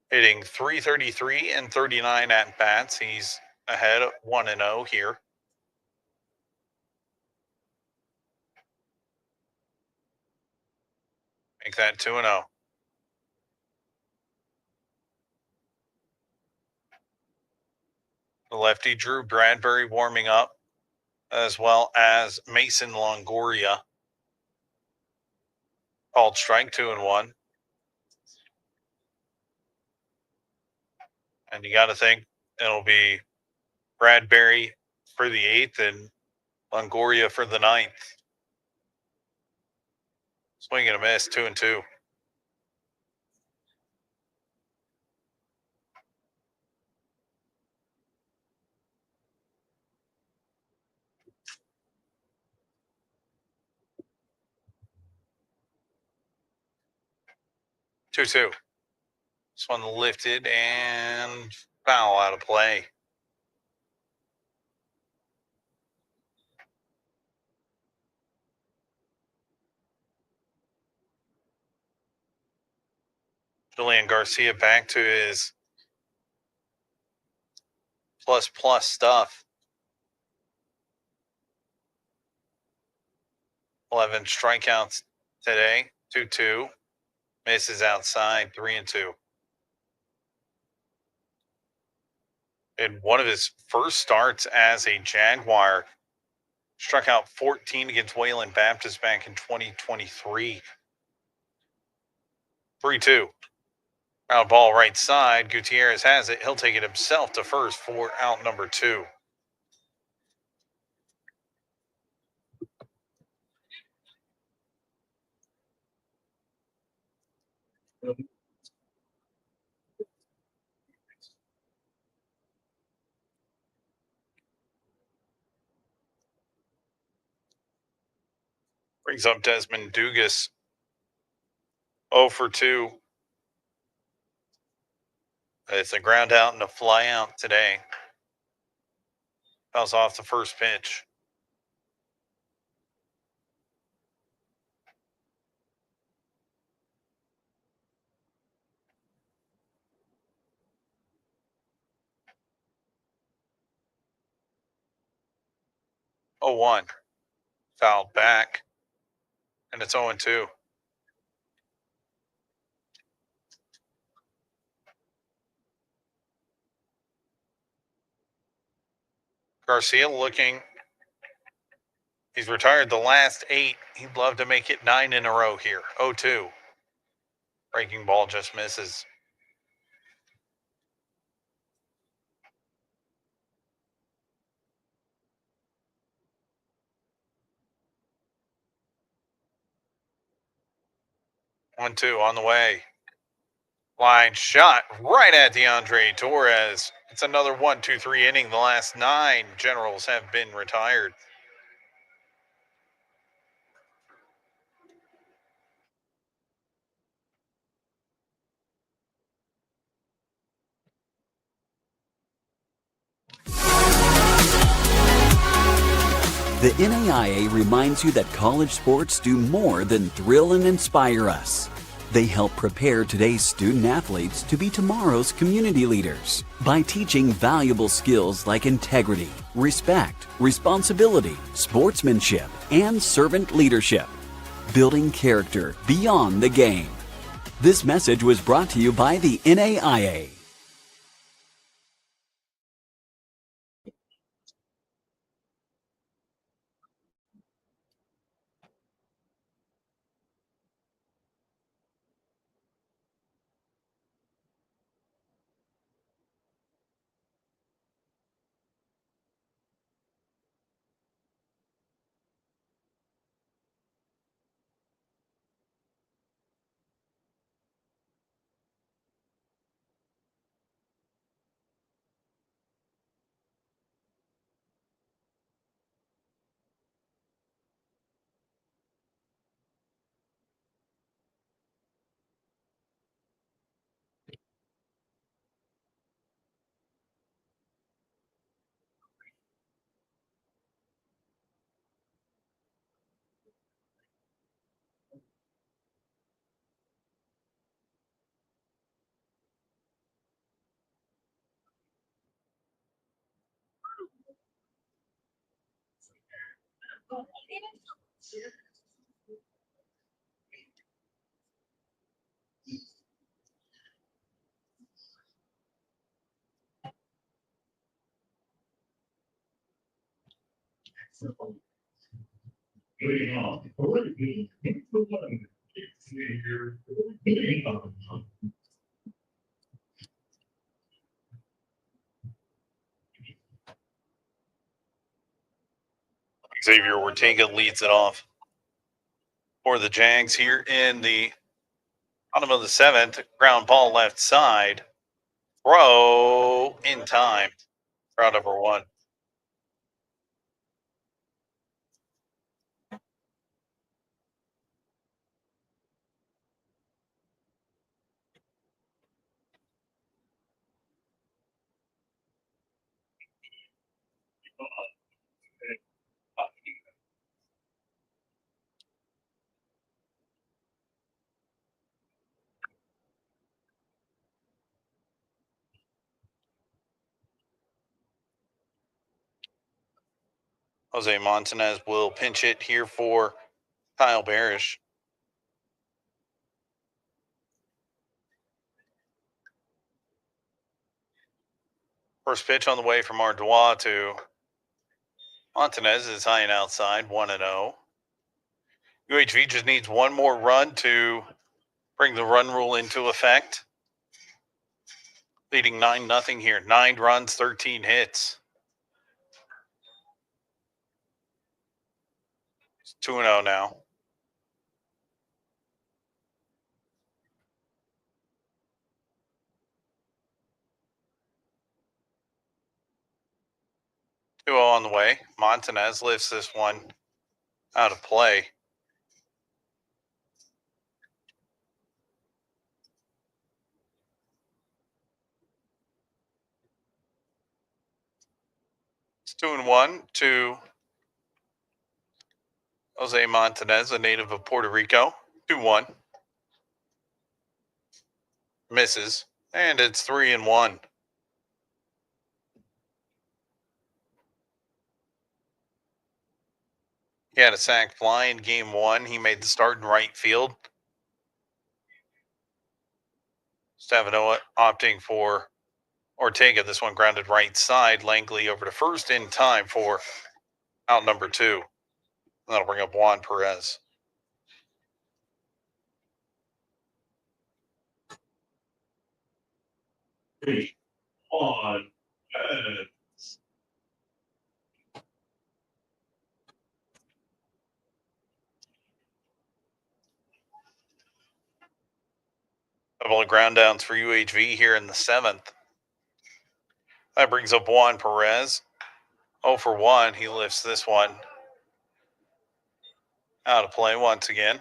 Speaker 4: Hitting .333 and 39 at bats. He's ahead of 1-0 here. Make that 2-0. The lefty Drew Bradbury warming up, as well as Mason Longoria. Called strike, 2-1. And you got to think it'll be Bradbury for the 8th and Longoria for the 9th. Swing and a miss, 2-2. This one lifted and foul out of play. Julian Garcia back to his plus stuff. 11 strikeouts today, 2-2. Misses outside, 3-2. In one of his first starts as a Jaguar, struck out 14 against Wayland Baptist back in 2023. 3-2. Ground ball right side. Gutierrez has it. He'll take it himself to first for out number 2. Brings up Desmond Dugas. 0 for 2. It's a ground out and a fly out today. Fouls off the first pitch. Oh, 1. Fouled back. And it's 0-2. Garcia looking. He's retired the last 8. He'd love to make it 9 in a row here. 0-2. Breaking ball just misses. One, 2 on the way. Line shot right at DeAndre Torres. It's another 1-2-3 inning. The last 9 Generals have been retired.
Speaker 2: The NAIA reminds you that college sports do more than thrill and inspire us. They help prepare today's student athletes to be tomorrow's community leaders by teaching valuable skills like integrity, respect, responsibility, sportsmanship, and servant leadership, building character beyond the game. This message was brought to you by the NAIA.
Speaker 4: Xavier Ortega leads it off for the Jags here in the bottom of the 7th. Ground ball left side. Throw in time. Round number 1. Jose Montanez will pinch it here for Kyle Barish. First pitch on the way from Ardois to Montanez is high and outside, 1-0. UHV just needs one more run to bring the run rule into effect. Leading 9-0 here. 9 runs, 13 hits. It's 2-0 now. On the way. Montanez lifts this one out of play. It's 2-1 to Jose Montanez, a native of Puerto Rico. 2-1. Misses. And it's 3-1. He had a sac fly in game 1. He made the start in right field. Stavinoa opting for Ortega. This one grounded right side. Langley over to first in time for out number 2. That'll bring up Juan Perez.
Speaker 1: On.
Speaker 4: Couple of ground downs for UHV here in the 7th. That brings up Juan Perez. 0 for 1. He lifts this one out of play once again.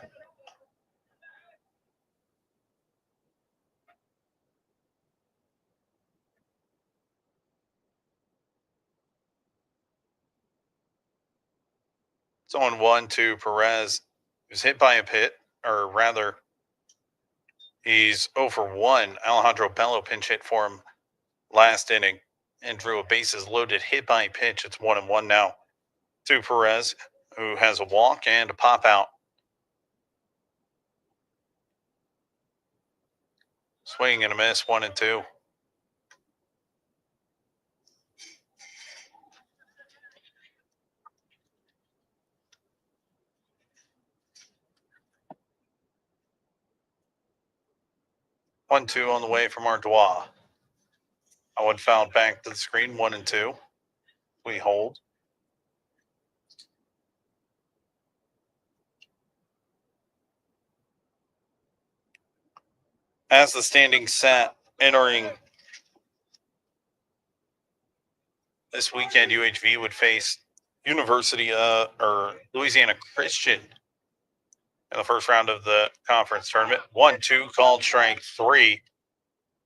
Speaker 4: It's on 1 to Perez. He was hit by a hit, or rather, he's 0 for 1. Alejandro Bello pinch hit for him last inning and drew a bases loaded hit by pitch. It's 1-1 now to Perez, who has a walk and a pop out. Swing and a miss, 1-2. One two on the way from Ardois. I would foul back to the screen, 1-2. We hold. As the standings sat entering this weekend, UHV would face University or Louisiana Christian in the first round of the conference tournament. 1-2 called strike 3.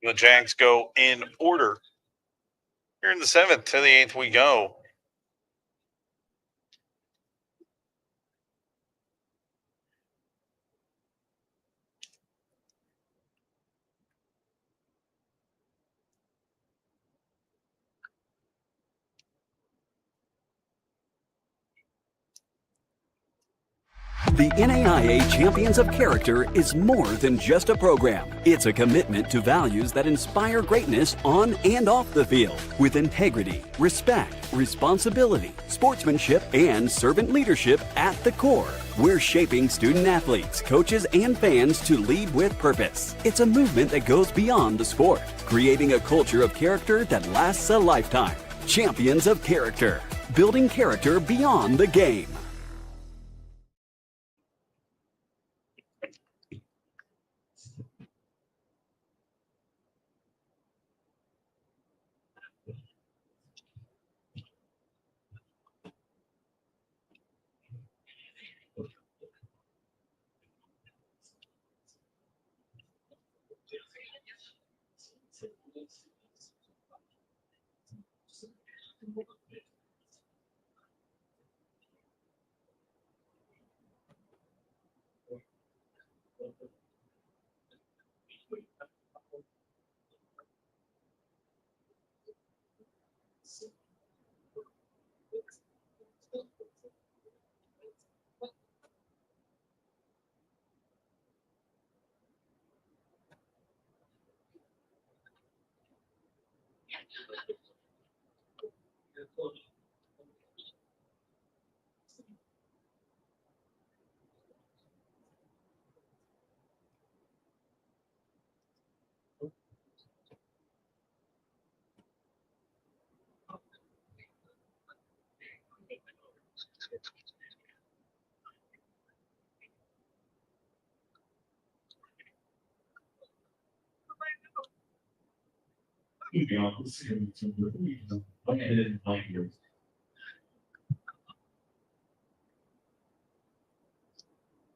Speaker 4: The Jags go in order. Here in the 7th to the 8th we go.
Speaker 2: The NAIA Champions of Character is more than just a program. It's a commitment to values that inspire greatness on and off the field, with integrity, respect, responsibility, sportsmanship, and servant leadership at the core. We're shaping student athletes, coaches, and fans to lead with purpose. It's a movement that goes beyond the sport, creating a culture of character that lasts a lifetime. Champions of Character, building character beyond the game.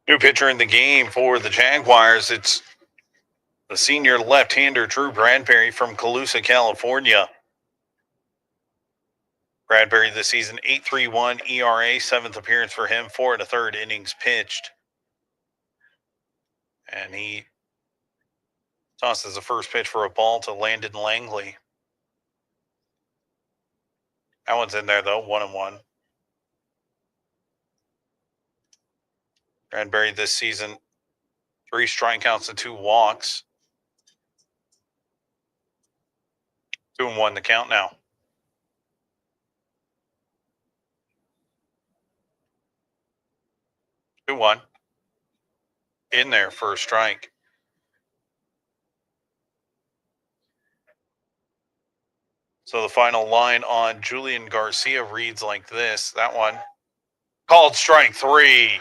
Speaker 4: New pitcher in the game for the Jaguars. It's the senior left-hander Drew Bradbury from Colusa, California. Bradbury this season, 8.31 ERA, 7th appearance for him, 4 1/3 innings pitched. And he tosses the first pitch for a ball to Landon Langley. That one's in there, though, 1-1. Bradbury this season, 3 strikeouts and 2 walks. 2-1 the count now. 2-1. In there for a strike. So the final line on Julian Garcia reads like this. That one called strike 3.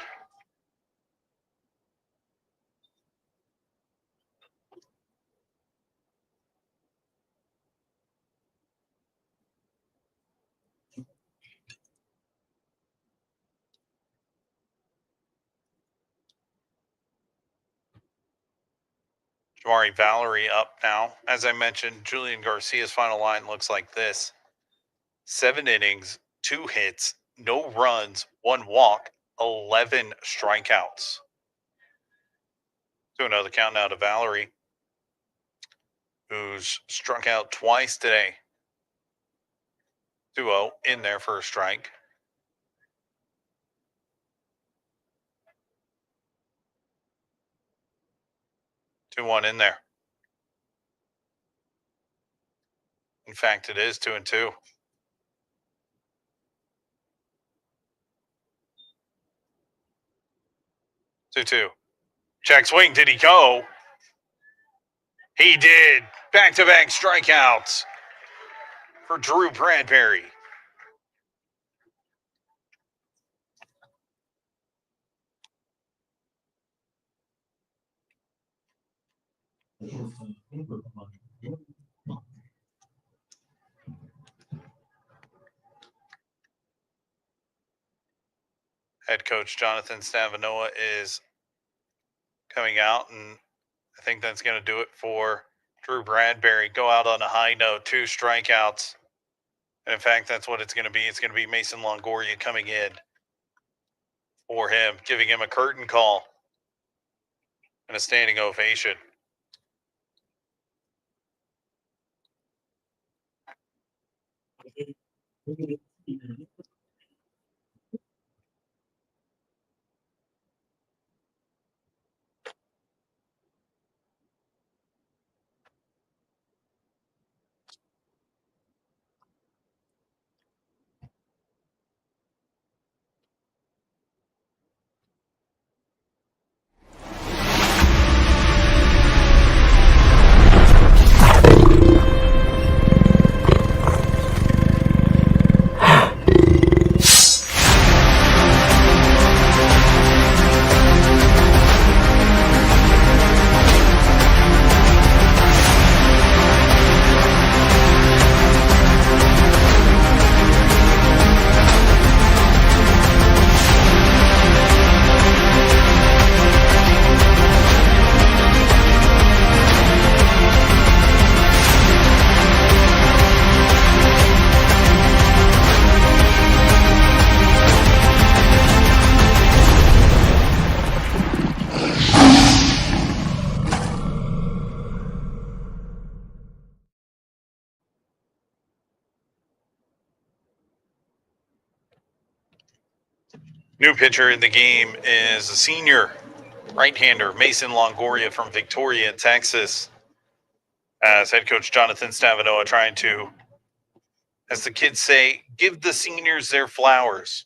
Speaker 4: Jamari Valerie up now. As I mentioned, Julian Garcia's final line looks like this. 7 innings, 2 hits, no runs, 1 walk, 11 strikeouts. 2-0 the count now to Valerie, who's struck out twice today. 2-0 in there for a strike. Two one in there. In fact, it is 2-2. 2-2. Check swing. Did he go? He did. Back-to-back strikeouts for Drew Bradbury. Head coach Jonathan Stavanoa is coming out, and I think that's going to do it for Drew Bradbury. Go out on a high note, 2 strikeouts. And in fact, that's what it's going to be. It's going to be Mason Longoria coming in for him, giving him a curtain call and a standing ovation. New pitcher in the game is a senior right-hander, Mason Longoria from Victoria, Texas. As head coach Jonathan Stavanoa trying to, as the kids say, give the seniors their flowers.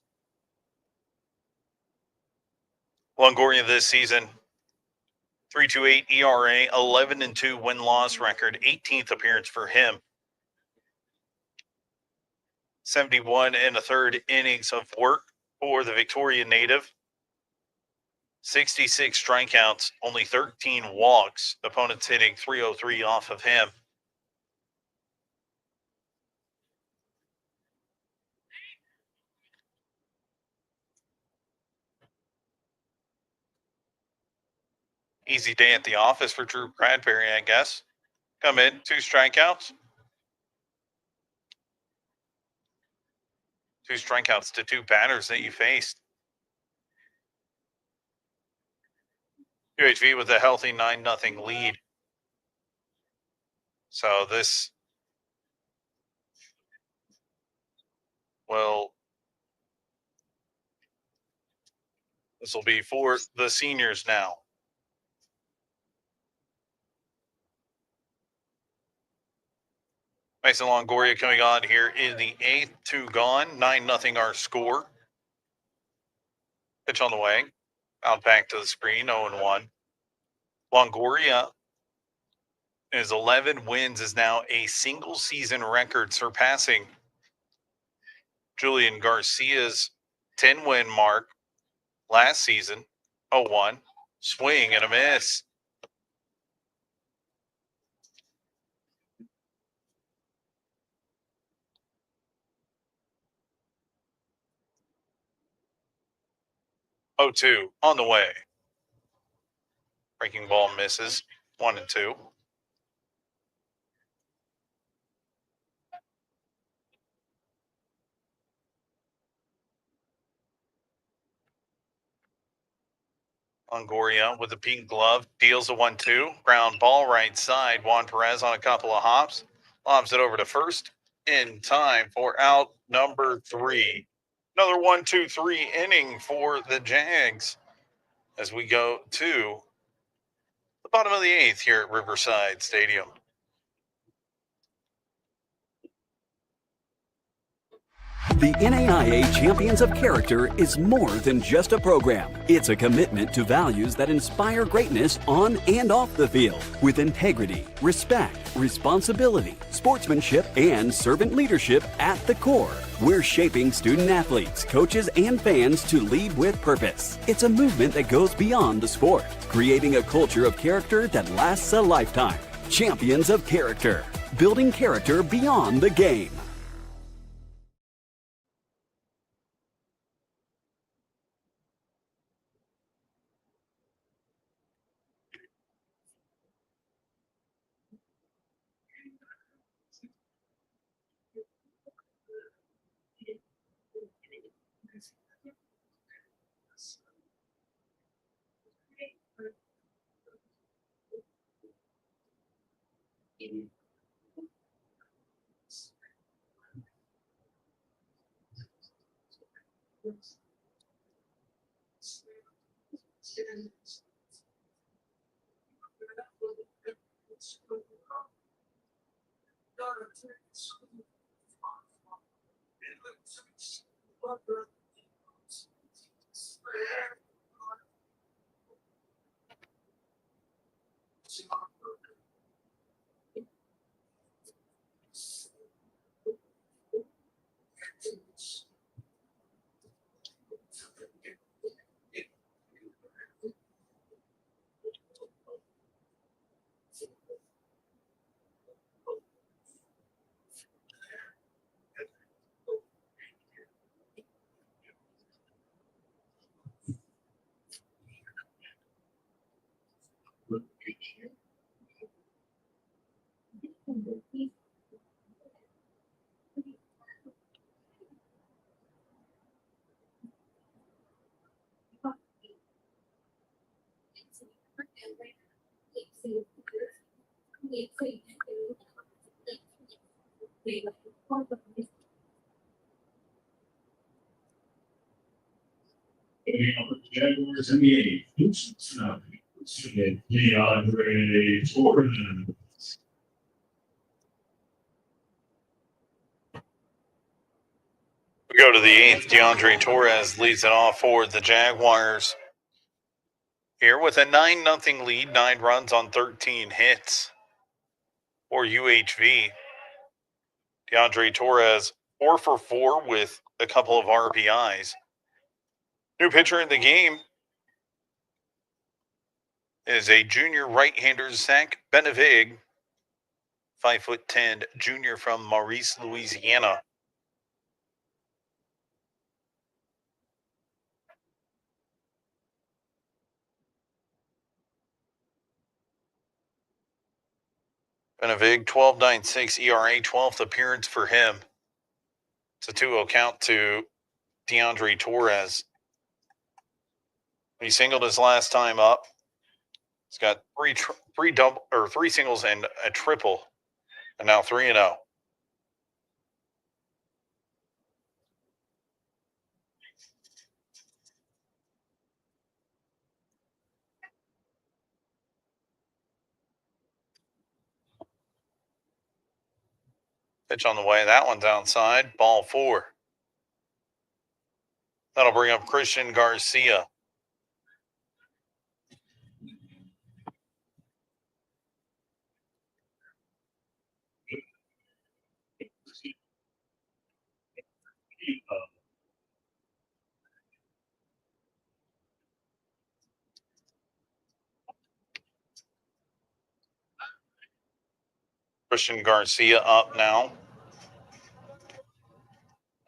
Speaker 4: Longoria this season, 3.28 ERA, 11-2 win-loss record, 18th appearance for him. 71 and a third innings of work for the Victoria native. 66 strikeouts, only 13 walks. Opponents hitting .303 off of him. Easy day at the office for Drew Bradbury, I guess. Come in, 2 strikeouts. 2 strikeouts to 2 batters that you faced. UHV with a healthy 9-0 lead. So this will be for the seniors now. Mason Longoria coming on here in the 8th, 2 gone, 9-0 our score. Pitch on the way. Out back to the screen, 0-1. Longoria is 11 wins, is now a single season record, surpassing Julian Garcia's 10-win mark last season. 0-1. Swing and a miss. Oh, 2 on the way. Breaking ball misses. 1-2. Longoria with the pink glove deals a 1-2. Ground ball right side. Juan Perez on a couple of hops. Lobs it over to first in time for out number 3. Another 1-2-3 inning for the Jags as we go to the bottom of the 8th here at Riverside Stadium.
Speaker 2: The NAIA Champions of Character is more than just a program. It's a commitment to values that inspire greatness on and off the field with integrity, respect, responsibility, sportsmanship, and servant leadership at the core. We're shaping student athletes, coaches, and fans to lead with purpose. It's a movement that goes beyond the sport, creating a culture of character that lasts a lifetime. Champions of Character, building character beyond the game.
Speaker 1: playing out with the Jaguars in the 8th. DeAndre
Speaker 4: We go to the 8th. DeAndre Torres leads it off for the Jaguars. Here with a 9-0 lead, 9 runs on 13 hits for UHV. DeAndre Torres 4 for 4 with a couple of RBIs. New pitcher in the game is a junior right-hander, Zach Benevig, 5'10", junior from Maurice, Louisiana. Benevig, 12.96 ERA, 12th appearance for him. It's a 2-0 count to DeAndre Torres. He singled his last time up. He's got three singles and a triple, and now 3-0. Pitch on the way. That one's outside. Ball 4. That'll bring up Christian Garcia. Christian Garcia up now.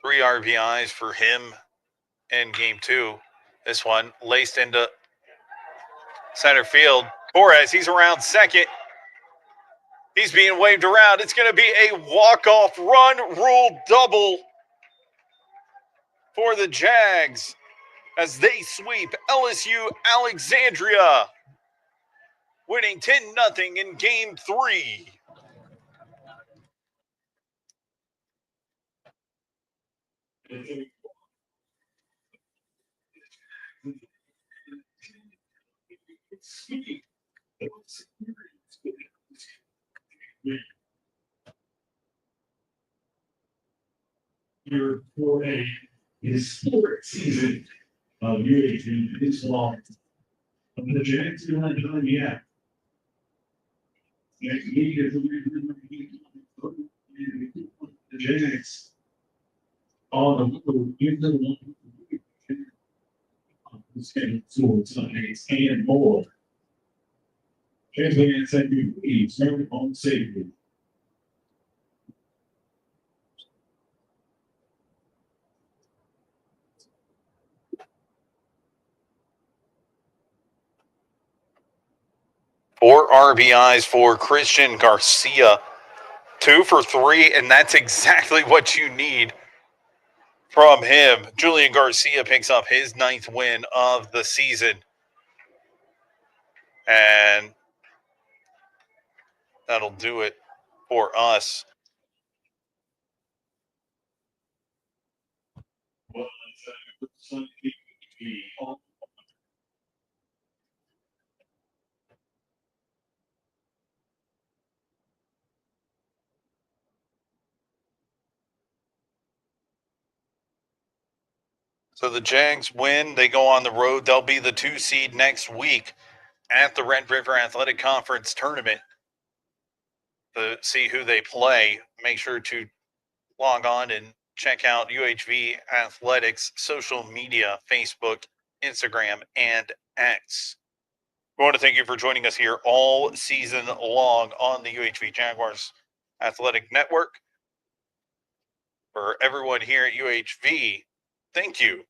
Speaker 4: 3 RBIs for him in game 2. This one laced into center field. Torres, he's around second. He's being waved around. It's going to be a walk-off run rule double for the Jags as they sweep LSU Alexandria, winning 10-0 in game 3.
Speaker 1: Year for his 4th season of UHV is long. The Jags are not done yet. Next week is the Jags on the move into the schedule Sundays and more. Jags and second week, starting on safety.
Speaker 4: Four RBIs for Christian Garcia. 2 for 3, and that's exactly what you need from him. Julian Garcia picks up his 9th win of the season. And that'll do it for us. So the Jags win. They go on the road. They'll be the 2 seed next week at the Red River Athletic Conference tournament. To see who they play, make sure to log on and check out UHV Athletics social media, Facebook, Instagram, and X. We want to thank you for joining us here all season long on the UHV Jaguars Athletic Network. For everyone here at UHV, thank you